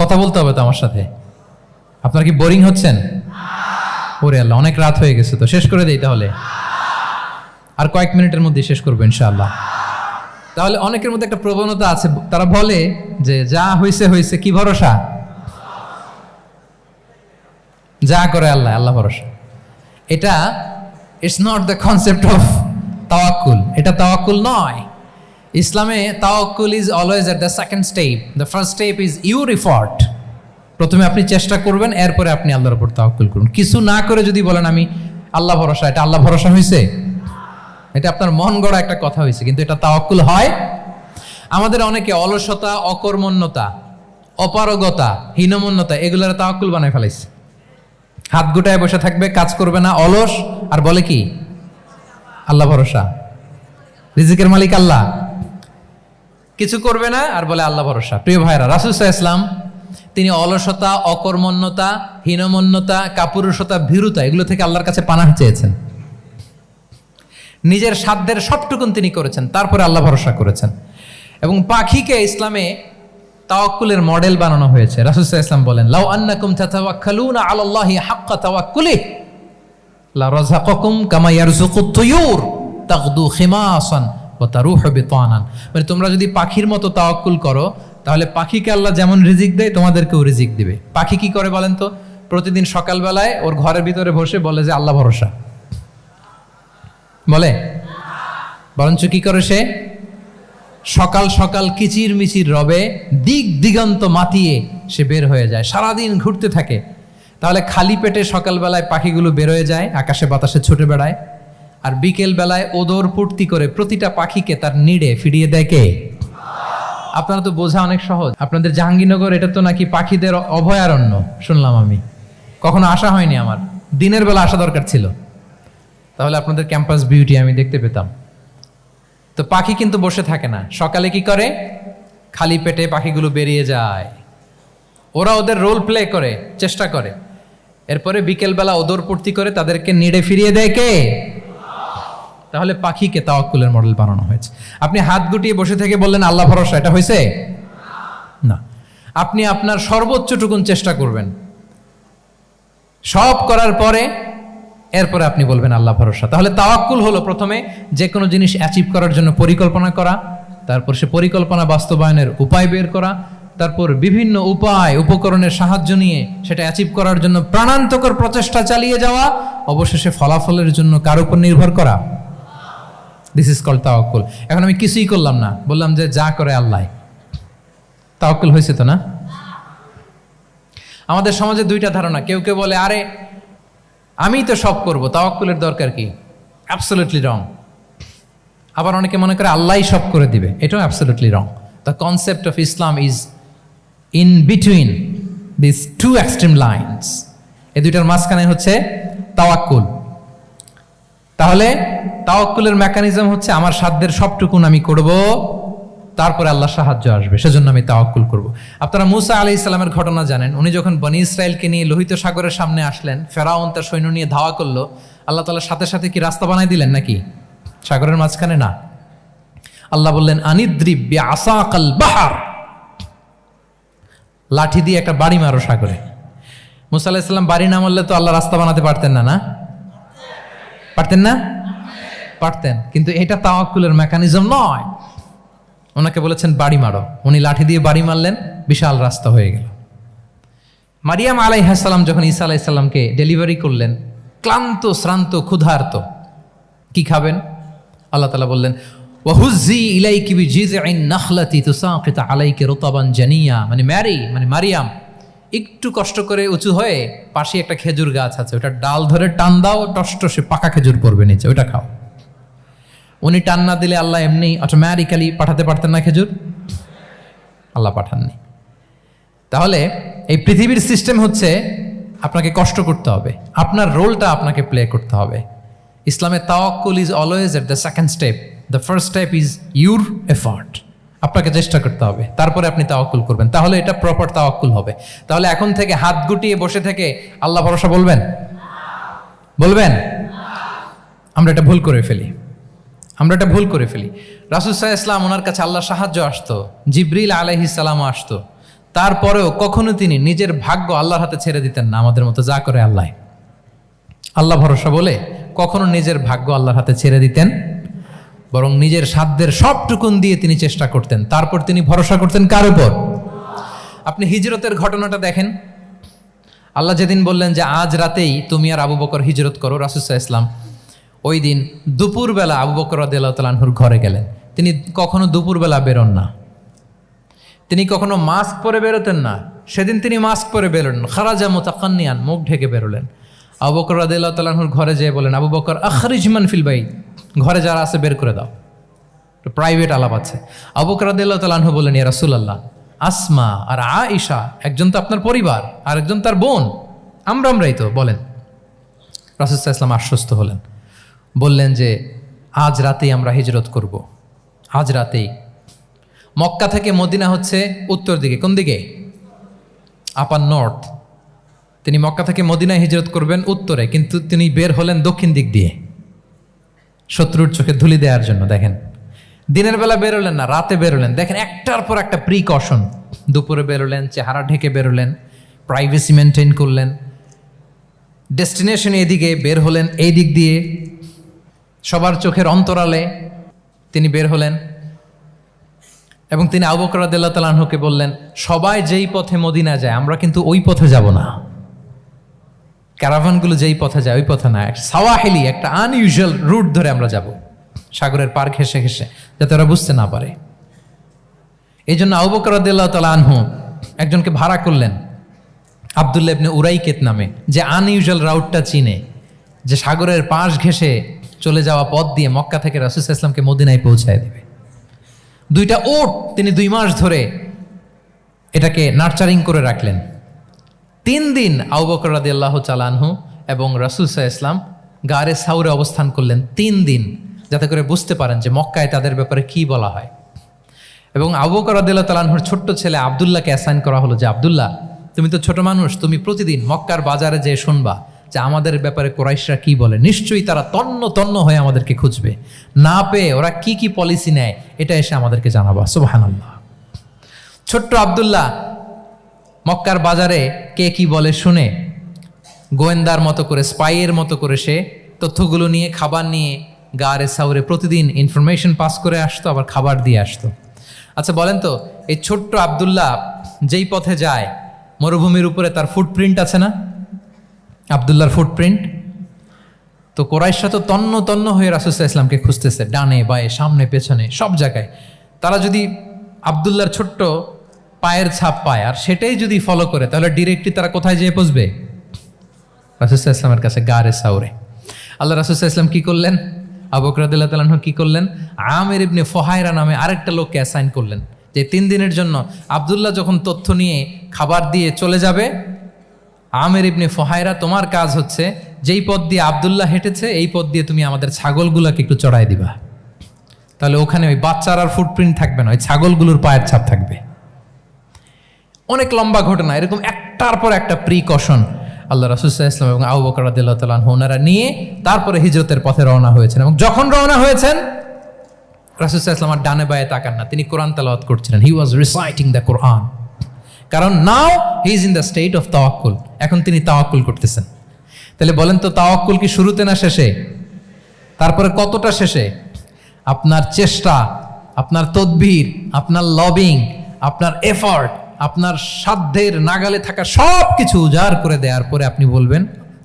Speaker 1: কথা বলতে হবে তো আমার সাথে। আপনার কি বোরিং হচ্ছেন? ওরে আল্লাহ, অনেক রাত হয়ে গেছে, তো শেষ করে দেই তাহলে। আর কয়েক মিনিটের মধ্যে শেষ করবো ইনশাআল্লাহ। তাহলে অনেকের মধ্যে একটা প্রবণতা আছে, তারা বলে যে যা হয়েছে হয়েছে, কি ভরসা? যা করে আল্লাহ, আল্লাহ ভরসা। এটা it's not the concept of তাওয়াক্কুল। এটা তাওয়াক্কুল নয়। ইসলামে তাওয়াক্কুল is always at the second step. The first step is your effort. প্রথমে আপনি চেষ্টা করবেন, এরপরে আপনি আল্লাহর উপর তাওয়াক্কুল করুন। কিছু না করে যদি বলেন আমি আল্লাহ ভরসা, এটা আল্লাহ ভরসা হয়েছে? এটা আপনার মন গড়া একটা কথা হয়েছে, কিন্তু এটা তাওয়াক্কুল হয়? আমাদের অনেকে অলসতা, অকর্মণ্যতা, অপারগতা, হীনমন্যতা এগুলোর তাওয়াক্কুল বানায় ফেলাইছে। হাত গুটায় বসে থাকবে, কাজ করবে না, অলস, আর বলে কি আল্লাহ ভরসা। রিজিকের মালিক আল্লাহ, কিছু করবে না আর বলে আল্লাহ ভরসা। প্রিয় ভাইরা, রাসূল সাল্লাল্লাহু আলাইহি ওয়াসাল্লাম তিনি অলসতা, অকর্মণ্যতা, হীনমন্যতা, কাপুরুষতা, ভীরুতা এগুলো থেকে আল্লাহর কাছে পানাহ চেয়েছেন। নিজের সাধ্যের সবটুকুন তিনি করেছেন, তারপরে আল্লাহ ভরসা করেছেন। এবং পাখিকে ইসলামে তাওয়াক্কুলের মডেল বানানো হয়েছে। রাসূল সাল্লাল্লাহু আলাইহি ওয়াসাল্লাম বলেন, লাউ আন্নাকুম তাতাওয়াক্কালুনা আলাল্লাহি হাক্কা তাওয়াক্কুলিহি লা রাযাকাকুম কামা ইয়ারযুকুত তুয়ুর তাগদু খিমাসান ওয়া তারুহু বিতানান। মানে তোমরা যদি পাখির মতো তাওয়াক্কুল করো, তাহলে পাখিকে আল্লাহ যেমন রিজিক দেয় তোমাদেরকেও রিজিক দিবে। পাখি কি করে বলেন তো? প্রতিদিন সকালবেলায় ওর ঘরের ভিতরে বসে বলে যে আল্লাহ ভরসা, বলে বরঞ্চ কি করে সে সকাল সকাল কিচির মিচির রবে দিক দিগন্ত মাতিয়ে সে বের হয়ে যায়, সারাদিন ঘুরতে থাকে। তাহলে খালি পেটে সকালবেলায় পাখিগুলো বের হয়ে যায়, আকাশে বাতাসে ছুটে বেড়ায়, আর বিকেল বেলায় ওদর পূর্তি করে প্রতিটা পাখিকে তার নিড়ে ফিরিয়ে দেয় কে? আপনারা তো বোঝা অনেক সহজ। আপনাদের জাহাঙ্গীরনগর এটা তো নাকি পাখিদের অভয়ারণ্য শুনলাম আমি, কখনো আসা হয়নি আমার, দিনের বেলা আসা দরকার ছিল, তাহলে আপনাদের ক্যাম্পাস বিউটি আমি দেখতে পেতাম। তো পাখি কিন্তু বসে থাকে না, সকালে কি করে? খালি পেটে পাখিগুলো বেরিয়ে যায়, ওরা ওদের রোল প্লে করে, চেষ্টা করে, এরপরে বিকেলবেলা ওদর পূর্তি করে তাদেরকে নিড়ে ফিরিয়ে দেয় কে? তাহলে পাখিকে তাওয়াক্কুলের মডেল বানানো হয়েছে। আপনি হাত গুটিয়ে বসে থেকে বললেন আল্লাহ ভরসা, এটা হয়েছে না। আপনি আপনার সর্বোচ্চটুকুন চেষ্টা করবেন, সব করার পরে এরপরে আপনি বলবেন আল্লাহ ভরসা। তাহলে তাওয়াক্কুল হলো প্রথমে যে কোনো জিনিস অ্যাচিভ করার জন্য পরিকল্পনা করা, তারপর সে পরিকল্পনা বাস্তবায়নের উপায় বের করা, তারপর বিভিন্ন উপায় উপকরণের সাহায্য নিয়ে সেটা অ্যাচিভ করার জন্য প্রাণান্তকর প্রচেষ্টা চালিয়ে যাওয়া, অবশেষে ফলাফলের জন্য কার উপর নির্ভর করা। দিস ইজ কল্ড তাওয়াক্কুল। এখন আমি কিছুই করলাম না, বললাম যে যা করে আল্লাহ, তাওয়াক্কুল হয়েছে তো না? আমাদের সমাজে দুইটা ধারণা, কেউ কেউ বলে আরে আমি তো সব করব, তাওয়াক্কুলের দরকার কি? Absolutely wrong. আবার অনেকে মনে করে আল্লাহই সব করে দিবে, এটাও absolutely wrong. The concept of Islam is in between this two extreme lines. এই দুইটার মাঝখানে হচ্ছে তাওয়াক্কুল। তাহলে তাওয়াক্কুলের মেকানিজম হচ্ছে আমার সাধ্যের সবটুকুন আমি করব, তারপরে আল্লাহ সাহায্য আসবে, সেজন্য আমি তাওয়াক্কুল করব। আপনারা মূসা আলাইহিস সালামের ঘটনা জানেন। উনি যখন বনী ইসরায়েলকে নিয়ে লোহিত সাগরের সামনে আসলেন, ফেরাউন তার সৈন্য নিয়ে ধাওয়া করলো, আল্লাহ তাআলা সাথে সাথে কি রাস্তা বানাই দিলেন নাকি? সাগরের মাঝখানে না। আল্লাহ বললেন আনিদ্রিব বিআসাকাল বাহর, লাঠি দিয়ে একটা বাড়ি মারো সাগরে। মূসা আলাইহিস সালাম বাড়ি না মারলে তো আল্লাহ রাস্তা বানাতে পারতেন না, না পারতেন না? পারতেন, কিন্তু এটা তাওয়াক্কুলের মেকানিজম নয়। ওনাকে বলেছেন বাড়ি মারো, উনি লাঠি দিয়ে বাড়ি মারলেন, বিশাল রাস্তা হয়ে গেল। মারিয়াম আলাইহিস সালাম যখন ঈসা আলাইহিস সালামকে ডেলিভারি করলেন, ক্লান্ত শ্রান্ত ক্ষুধার্ত, কি খাবেন? আল্লাহ তাআলা বললেন ওয়াহুজ্জি ইলাইকি বিজিযইন নাখলাতি তুসাকিত আলাইকি রুতাবান জানিয়া, মানে ম্যারি মানে মারিয়াম, একটু কষ্ট করে উঁচু হয়ে পাশে একটা খেজুর গাছ আছে, ওটা ডাল ধরে টান দাও, টসটসে পাকা খেজুর পড়বে নিচে, ওটা খাও। উনি টান না দিলে আল্লাহ এমনি অটোমেটিক্যালি পাঠাতে পারতেন না খেজুর? আল্লাহ পাঠাননি। তাহলে এই পৃথিবীর সিস্টেম হচ্ছে আপনাকে কষ্ট করতে হবে, আপনার রোলটা আপনাকে প্লে করতে হবে। ইসলামে তাওয়াক্কুল is always at the second step, the first step is your effort. আপনাকে চেষ্টা করতে হবে, তারপরে আপনি তাওয়াক্কুল করবেন, তাহলে এটা প্রপার তাওয়াক্কুল হবে। তাহলে এখন থেকে হাত গুটিয়ে বসে থেকে আল্লাহ ভরসা বলবেন? বলবেন? আমরা এটা ভুল করে ফেলি, আমরা এটা ভুল করে ফেলি। রাসূল সাল্লাল্লাহু আলাইহি ওয়াসাল্লাম, ওনার কাছে আল্লাহ সাহায্য আসতো, জিবরিল আলাইহিস সালামও আসতো, তারপরেও কখনো তিনি নিজের ভাগ্য আল্লাহর হাতে ছেড়ে দিতেন না। আমাদের মতো যা করে আল্লাহ, আল্লাহ ভরসা বলে কখনো নিজের ভাগ্য আল্লাহর হাতে ছেড়ে দিতেন, বরং নিজের সাধ্যের সবটুকুন দিয়ে তিনি চেষ্টা করতেন, তারপর তিনি ভরসা করতেন কার উপর? আপনি হিজরতের ঘটনাটা দেখেন। আল্লাহ যেদিন বললেন যে আজ রাতেই তুমি আর আবু বকর হিজরত করো, রাসূল সাল্লাল্লাহু আলাইহি ওয়াসাল্লাম ওই দিন দুপুরবেলা আবু বকর রাদিয়াল্লাহু তাআলা আনহুর ঘরে গেলেন। তিনি কখনো দুপুরবেলা বেরোন না, তিনি কখনো মাস্ক পরে বেরোতেন না। সেদিন তিনি মাস্ক পরে বেরোলেন, খারাজা মুতাকান্নিয়ান, মুখ ঢেকে বেরোলেন। আবু বকর রাদিয়াল্লাহু তাআলা আনহুর ঘরে যেয়ে বলেন, আবু বকর আখরিজ মান ফিল বাইত, ঘরে যারা আছে বের করে দাও, প্রাইভেট আলাপ আছে। আবু বকর রাদিয়াল্লাহু তাআলা আনহু বললেন, ইয়া রাসূলুল্লাহ, আসমা আর আয়েশা একজন তো আপনার পরিবার, আর একজন তার বোন, আমরাই তো, বলেন। রাসূল সাল্লাল্লাহু আলাইহি ওয়াসাল্লাম আশ্বস্ত হলেন, বললেন যে আজ রাতেই আমরা হিজরত করব, আজ রাতেই। মক্কা থেকে মদিনা হচ্ছে উত্তর দিকে, কোন দিকে? আপার নর্থ। তিনি মক্কা থেকে মদিনায় হিজরত করবেন উত্তরে, কিন্তু তিনি বের হলেন দক্ষিণ দিক দিয়ে শত্রুর চোখে ধুলি দেওয়ার জন্য। দেখেন, দিনের বেলা বেরোলেন না, রাতে বেরোলেন। দেখেন, একটার পর একটা প্রিকশন। দুপুরে বেরোলেন, চেহারা ঢেকে বেরোলেন, প্রাইভেসি মেনটেন করলেন। ডেস্টিনেশন এদিকে, বের হলেন এই দিক দিয়ে, সবার চোখের অন্তরালে তিনি বের হলেন। এবং তিনি আবু বকর রাদিয়াল্লাহু তাআলা আনহুকে বললেন, সবাই যেই পথে মদিনা যায় আমরা কিন্তু ওই পথে যাব না, ক্যারাভানগুলো যেই পথে যায় ওই পথে না, সাওয়াহিলি একটা আনইউজুয়াল রুট ধরে আমরা যাব, সাগরের পার ঘেঁষে ঘেঁষে, যাতে ওরা বুঝতে না পারে। এই জন্য আবু বকর রাদিয়াল্লাহু তাআলা আনহু একজনকে ভাড়া করলেন, আব্দুল্লাহ ইবনে উরাইকেত নামে, যে আনইউজুয়াল রাউটটা চিনে, যে সাগরের পাশ ঘেঁষে চলে যাওয়া পথ দিয়ে মক্কা থেকে রাসূল সাল্লাল্লাহু আলাইহি ওয়াসাল্লামকে মদিনায় পৌঁছায় দেবে। 2টা ওট তিনি 2 মাস ধরে এটাকে নার্চারিং করে রাখলেন। 3 দিন আবু বকর রাদিয়াল্লাহু তাআলা আনহু এবং রাসূল সাল্লাল্লাহু আলাইহি ওয়াসাল্লাম গারে সাউরে অবস্থান করলেন 3 দিন, যাতে করে বুঝতে পারেন যে মক্কায় তাদের ব্যাপারে কি বলা হয়। এবং আবু বকর রাদিয়াল্লাহু তাআলা আনহুর ছোট্ট ছেলে আব্দুল্লাহকে অ্যাসাইন করা হলো যে, আব্দুল্লাহ, তুমি তো ছোট মানুষ, তুমি প্রতিদিন মক্কার বাজারে যেয়ে শুনবা যে আমাদের ব্যাপারে কুরাইশরা কি বলে। নিশ্চয়ই তারা তন্ন তন্ন হয়ে আমাদেরকে খুঁজবে, না পেয়ে ওরা কি কি পলিসি নেয় এটা এসে আমাদেরকে জানাবা। সুবহানাল্লাহ। ছোট্ট আব্দুল্লাহ মক্কার বাজারে কে কি বলে শুনে গোয়েন্দার মতো করে, স্পাইয়ের মতো করে সে তথ্যগুলো নিয়ে, খাবার নিয়ে গারে সাউরে প্রতিদিন ইনফরমেশন পাস করে আসতো, আবার খাবার দিয়ে আসতো। আচ্ছা বলেন তো, এই ছোট্ট আব্দুল্লাহ যেই পথে যায়, মরুভূমির উপরে তার ফুটপ্রিন্ট আছে না, আব্দুল্লাহর ফুটপ্রিন্ট। তো কোরাইশরা তো তন্ন তন্ন হয়ে রাসূল সাল্লাল্লাহু আলাইহি ওয়াসাল্লামকে খুঁজতেছে, ডানে বায়ে সামনে পেছনে সব জায়গায়। তারা যদি আব্দুল্লাহর ছোট্ট পায়ের ছাপ পায় আর সেটাই যদি ফলো করে, তাহলে ডিরেক্টলি তারা কোথায় যেয়ে পৌঁছবে? রাসূল সাল্লাল্লাহু আলাইহি ওয়াসাল্লামের কাছে, গারে সাউরে। আল্লাহ রাসূল সাল্লাল্লাহু আলাইহি ওয়াসাল্লাম কি করলেন? আবু বকর রাদিয়াল্লাহু তাআলা আনহু কি করলেন? আমির ইবনে ফুহায়রা নামে আরেকটা লোককে অ্যাসাইন করলেন, যে 3 দিনের জন্য আব্দুল্লাহ যখন তথ্য নিয়ে খাবার দিয়ে চলে যাবে, আমির ইবনে ফুহায়রা, তোমার কাজ হচ্ছে যেই পথ দিয়ে আব্দুল্লাহ হেঁটেছে এই পথ দিয়ে তুমি আমাদের ছাগলগুলোকে একটু চড়াই দিবা। তাহলে ওখানে ওই বাচ্চার আর ফুটপ্রিন্ট থাকবে না, ওই ছাগলগুলোর পায়ের ছাপ থাকবে। অনেক লম্বা ঘটনা, এরকম একটার পর একটা প্রিকশন আল্লাহ রাসূল সাল্লাল্লাহু আলাইহি ওয়াসাল্লাম এবং আবু বকর রাদিয়াল্লাহু তাআলা আনহু ওনারা নিয়ে তারপরে হিজরতের পথে রওনা হয়েছেন। এবং যখন রওনা হয়েছেন, রাসূল সাল্লাল্লাহু আলাইহি ওয়াসাল্লাম আর ডানে বায়ে তাকান না, তিনি কোরআন তেলাওয়াত করছিলেন। হি ওয়াজ রিসাইটিং দ্য কোরআন, কারণ now he is in the state of tawakkul. এখন তিনি তাওয়াক্কুল করতেছেন। তাহলে বলেন তো, তাওয়াক্কুল কি শুরুতে না শেষে? তারপরে কতটা শেষে? আপনার চেষ্টা, আপনার তদবির, আপনার লবিং, আপনার এফর্ট, আপনার সাধ্যের নাগালে থাকা সব কিছু উজাড় করে দেওয়ার পরে আপনি বলবেন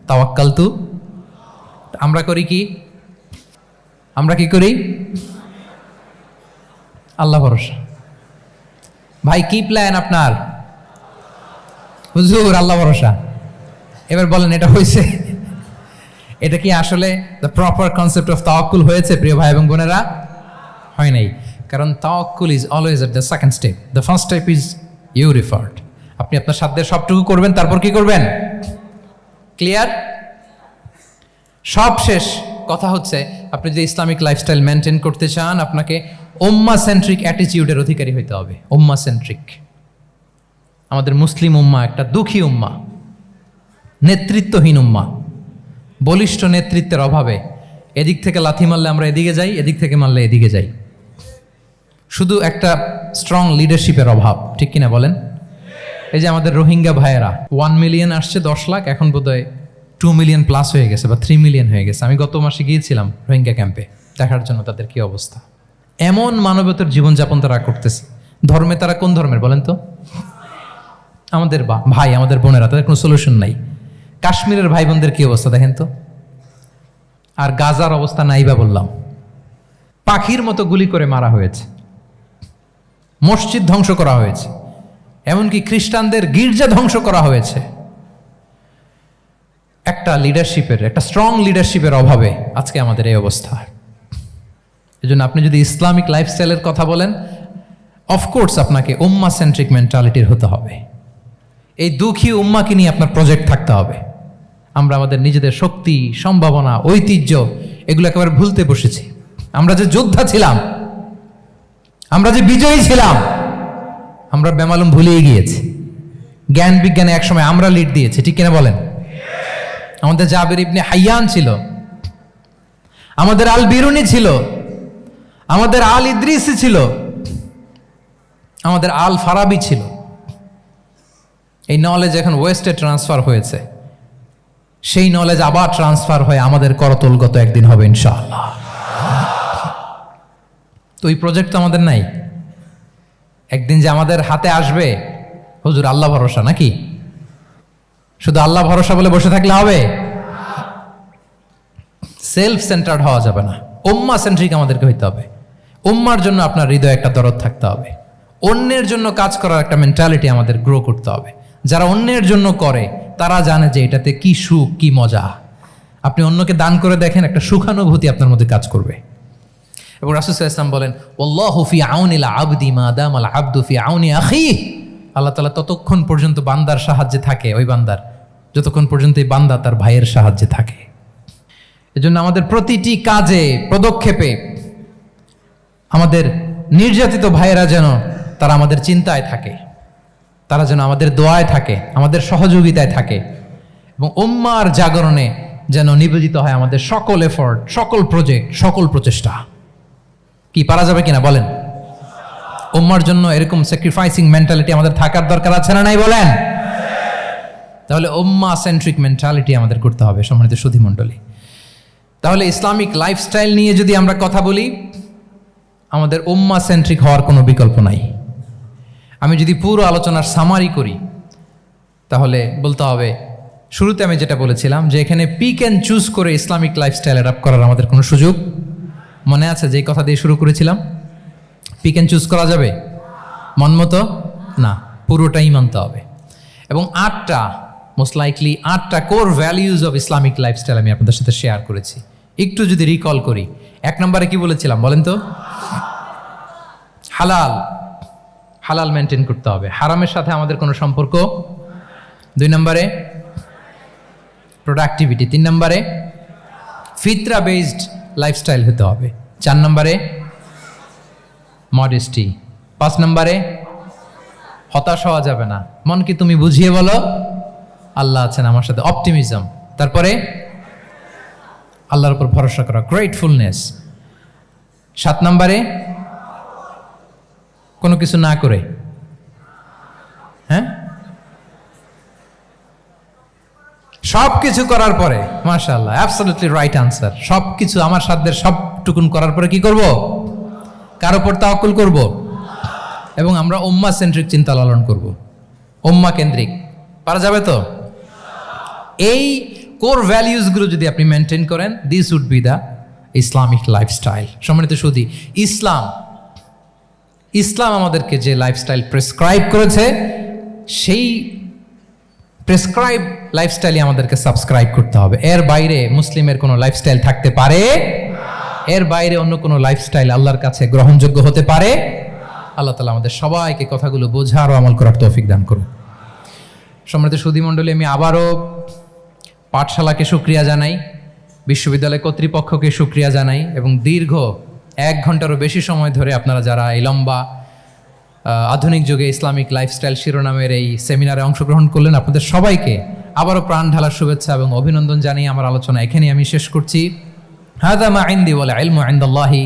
Speaker 1: তাওয়াক্কালতু। আমরা করি কি? আমরা কি করি? আল্লাহ ভরসা। ভাই কি প্ল্যান আপনার? হুজুর আল্লাহ ভরসা। এবার বলেন, এটা হয়েছে? এটা কি আসলে দ্য প্রপার কনসেপ্ট অফ তাওয়াক্কুল হয়েছে প্রিয় ভাই এবং বোনেরা? হয় নাই। কারণ তাওয়াক্কুল is always at the second step. The first step is your effort. আপনি আপনার সাধ্যের সবটুকু করবেন, তারপর কি করবেন? ক্লিয়ার? সব শেষ কথা হচ্ছে, আপনি যদি ইসলামিক লাইফস্টাইল মেনটেন করতে চান, আপনাকে উম্মাহ সেন্ট্রিক অ্যাটিটিউডের অধিকারী হইতে হবে। উম্মাহ সেন্ট্রিক। আমাদের মুসলিম উম্মাহ একটা দুঃখী উম্মাহ, নেতৃত্বহীন উম্মাহ, বলিষ্ঠ নেতৃত্বের অভাবে এদিক থেকে লাথি মারলে আমরা এদিকে যাই, এদিক থেকে মারলে এদিকে যাই। শুধু একটা স্ট্রং লিডারশিপের অভাব, ঠিক কিনা বলেন? এই যে আমাদের রোহিঙ্গা ভাইয়েরা 1 মিলিয়ন আসছে, 10 লাখ, এখন বোধহয় 2 মিলিয়ন প্লাস হয়ে গেছে বা 3 মিলিয়ন হয়ে গেছে। আমি গত মাসে গিয়েছিলাম রোহিঙ্গা ক্যাম্পে দেখার জন্য তাদের কি অবস্থা। এমন মানবতার জীবনযাপন তারা করতেছে। ধর্মে তারা কোন ধর্মের বলেন তো? আমাদের ভাই, আমাদের বোনেরা, তাদের কোনো সলিউশন নাই। কাশ্মীরের ভাই বোনদের কি অবস্থা দেখেন তো। আর গাজার অবস্থা নাই বা বললাম। পাখির মতো গুলি করে মারা হয়েছে, মসজিদ ধ্বংস করা হয়েছে, এমনকি খ্রিস্টানদের গির্জা ধ্বংস করা হয়েছে। একটা লিডারশিপের, একটা স্ট্রং লিডারশিপের অভাবে আজকে আমাদের এই অবস্থা। এজন্য আপনি যদি ইসলামিক লাইফস্টাইলের কথা বলেন, অফকোর্স আপনাকে উম্মাহ সেন্ট্রিক মেন্টালিটির হতে হবে। এই দুঃখী উম্মাকে নিয়ে আপনার প্রজেক্ট থাকতে হবে। আমরা আমাদের নিজেদের শক্তি, সম্ভাবনা, ঐতিহ্য এগুলো একেবারে ভুলতে বসেছি। আমরা যে যোদ্ধা ছিলাম, আমরা যে বিজয়ী ছিলাম, আমরা বেমালুম ভুলিয়ে গিয়েছি। জ্ঞান বিজ্ঞানে একসময় আমরা লিড দিয়েছি, ঠিক কিনা বলেন? আমাদের জাবির ইবনে হাইয়ান ছিল, আমাদের আল বিরুনি ছিল, আমাদের আল ইদ্রিসি ছিল, আমাদের আল ফারাবি ছিল। এই নলেজ এখন ওয়েস্টে ট্রান্সফার হয়েছে, সেই নলেজ আবার ট্রান্সফার হয়ে আমাদের করতলগত একদিন হবে ইনশাআল্লাহ। তো এই প্রজেক্ট তো আমাদের নাই, একদিন যে আমাদের হাতে আসবে, হুজুর আল্লাহ ভরসা নাকি? শুধু আল্লাহ ভরসা বলে বসে থাকলে হবে? সেলফ সেন্টার্ড হওয়া যাবে না, উম্মাহ সেন্ট্রিক আমাদেরকে হইতে হবে। উম্মার জন্য আপনার হৃদয়ে একটা দরদ থাকতে হবে, অন্যের জন্য কাজ করার একটা মেন্টালিটি আমাদের গ্রো করতে হবে। যারা অন্যের জন্য করে তারা জানে যে এটাতে কি সুখ, কি মজা। আপনি অন্যকে দান করে দেখেন, একটা সুখানুভূতি আপনার মধ্যে কাজ করবে। এবং রাসূল সাল্লাল্লাহু আলাইহি ওয়াসাল্লাম বলেন, আল্লাহু ফি আউনিল আবদি মা দামাল আবদু ফি আউনি আখিহি। আল্লাহ তাআলা ততক্ষণ পর্যন্ত বান্দার সাহায্যে থাকে, ওই বান্দার, যতক্ষণ পর্যন্ত এই বান্দা তার ভাইয়ের সাহায্যে থাকে। এজন্য আমাদের প্রতিটি কাজে, পদক্ষেপে আমাদের নির্যাতিত ভাইয়েরা যেন তারা আমাদের চিন্তায় থাকে, তারা যেন আমাদের দোয়ায় থাকে, আমাদের সহযোগিতায় থাকে, এবং উম্মার জাগরণে যেন নিবেদিত হয় আমাদের সকল এফোর্ট, সকল প্রজেক্ট, সকল প্রচেষ্টা। কি পারা যাবে কিনা বলেন? উম্মার জন্য এরকম স্যাক্রিফাইসিং মেন্টালিটি আমাদের থাকার দরকার আছে না নাই বলেন? তাহলে উম্মা সেন্ট্রিক মেন্টালিটি আমাদের করতে হবে সম্মানিত সুধী মণ্ডলী। তাহলে ইসলামিক লাইফস্টাইল নিয়ে যদি আমরা কথা বলি, আমাদের উম্মা সেন্ট্রিক হওয়ার কোনো বিকল্প নাই। আমি যদি পুরো আলোচনার সামারি করি, তাহলে বলতে হবে, শুরুতে আমি যেটা বলেছিলাম যে এখানে পিক অ্যান্ড চুজ করে ইসলামিক লাইফস্টাইল অ্যাডাপ্ট করার আমাদের কোনো সুযোগ, মনে আছে যে কথা দিয়ে শুরু করেছিলাম? পিক অ্যান্ড চুজ করা যাবে? মন মতো না, পুরোটাই মানতে হবে। এবং 8টা, মোস্ট লাইকলি 8টা core values of Islamic lifestyle আমি আপনাদের সাথে শেয়ার করেছি। একটু যদি রিকল করি, 1 নম্বরে কি বলেছিলাম বলেন তো? হালাল, হালাল মেনটেন করতে হবে, হারামের সাথে আমাদের কোনো সম্পর্ক। 2 নম্বরে প্রোডাক্টিভিটি। 3 নম্বরে ফিতরা বেসড লাইফস্টাইল হতে হবে। 4 নম্বরে মডেস্টি। 5 নম্বরে হতাশ হওয়া যাবে না, মনকে তুমি বুঝিয়ে বলো আল্লাহ আছেন আমার সাথে, অপটিমিজম। তারপরে আল্লাহর উপর ভরসা করা, গ্রেটফুলনেস। 7 নম্বরে কোনো কিছু না করে, হ্যাঁ, সব কিছু করার পরে, মাশাআল্লাহ, অ্যাবসলিউটলি রাইট আনসার। সব কিছু আমার সাধ্যের সবটুকুন করার পরে কি করব? কার উপর তাওয়াক্কুল করব? এবং আমরা উম্মাহ সেন্ট্রিক চিন্তা লালন করব, উম্মাহ কেন্দ্রিক। পারা যাবে তো? এই কোর ভ্যালিউজগুলো যদি আপনি মেনটেন করেন, this would be the Islamic lifestyle. সম্মানিত সুধী, ইসলাম আমাদেরকে যে লাইফস্টাইল প্রেসক্রাইব করেছে, সেই প্রেসক্রাইব লাইফস্টাইলই আমাদেরকে সাবস্ক্রাইব করতে হবে। এর বাইরে মুসলিমের কোনো লাইফস্টাইল থাকতে পারে? এর বাইরে অন্য কোনো লাইফস্টাইল আল্লাহর কাছে গ্রহণযোগ্য হতে পারে? আল্লাহ তাআলা আমাদের সবাইকে কথাগুলো বোঝার ও আমল করার তৌফিক দান করুন। সম্মানিত সুধী মণ্ডলী, আমি আবারও পাঠশালাকে শুকরিয়া জানাই, বিশ্ববিদ্যালয় কর্তৃপক্ষকে শুকরিয়া জানাই, এবং দীর্ঘ 1 ঘন্টারও বেশি সময় ধরে আপনারা যারা এই লম্বা আধুনিক যুগে ইসলামিক লাইফস্টাইল শিরোনামের এই সেমিনারে অংশগ্রহণ করলেন, আপনাদের সবাইকে আবারও প্রাণ ঢালার শুভেচ্ছা এবং অভিনন্দন জানিয়ে আমার আলোচনা এখানেই আমি শেষ করছি। হাযা মা ইনদি ওয়াল ইলমু ইনদাল্লাহি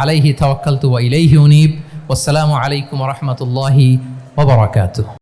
Speaker 1: আলাইহি তাওয়াক্কালতু ওয়া ইলাইহি উনীব। ওয়াসসালামু আলাইকুম ওয়া রাহমাতুল্লাহি ওয়া বারাকাতুহু।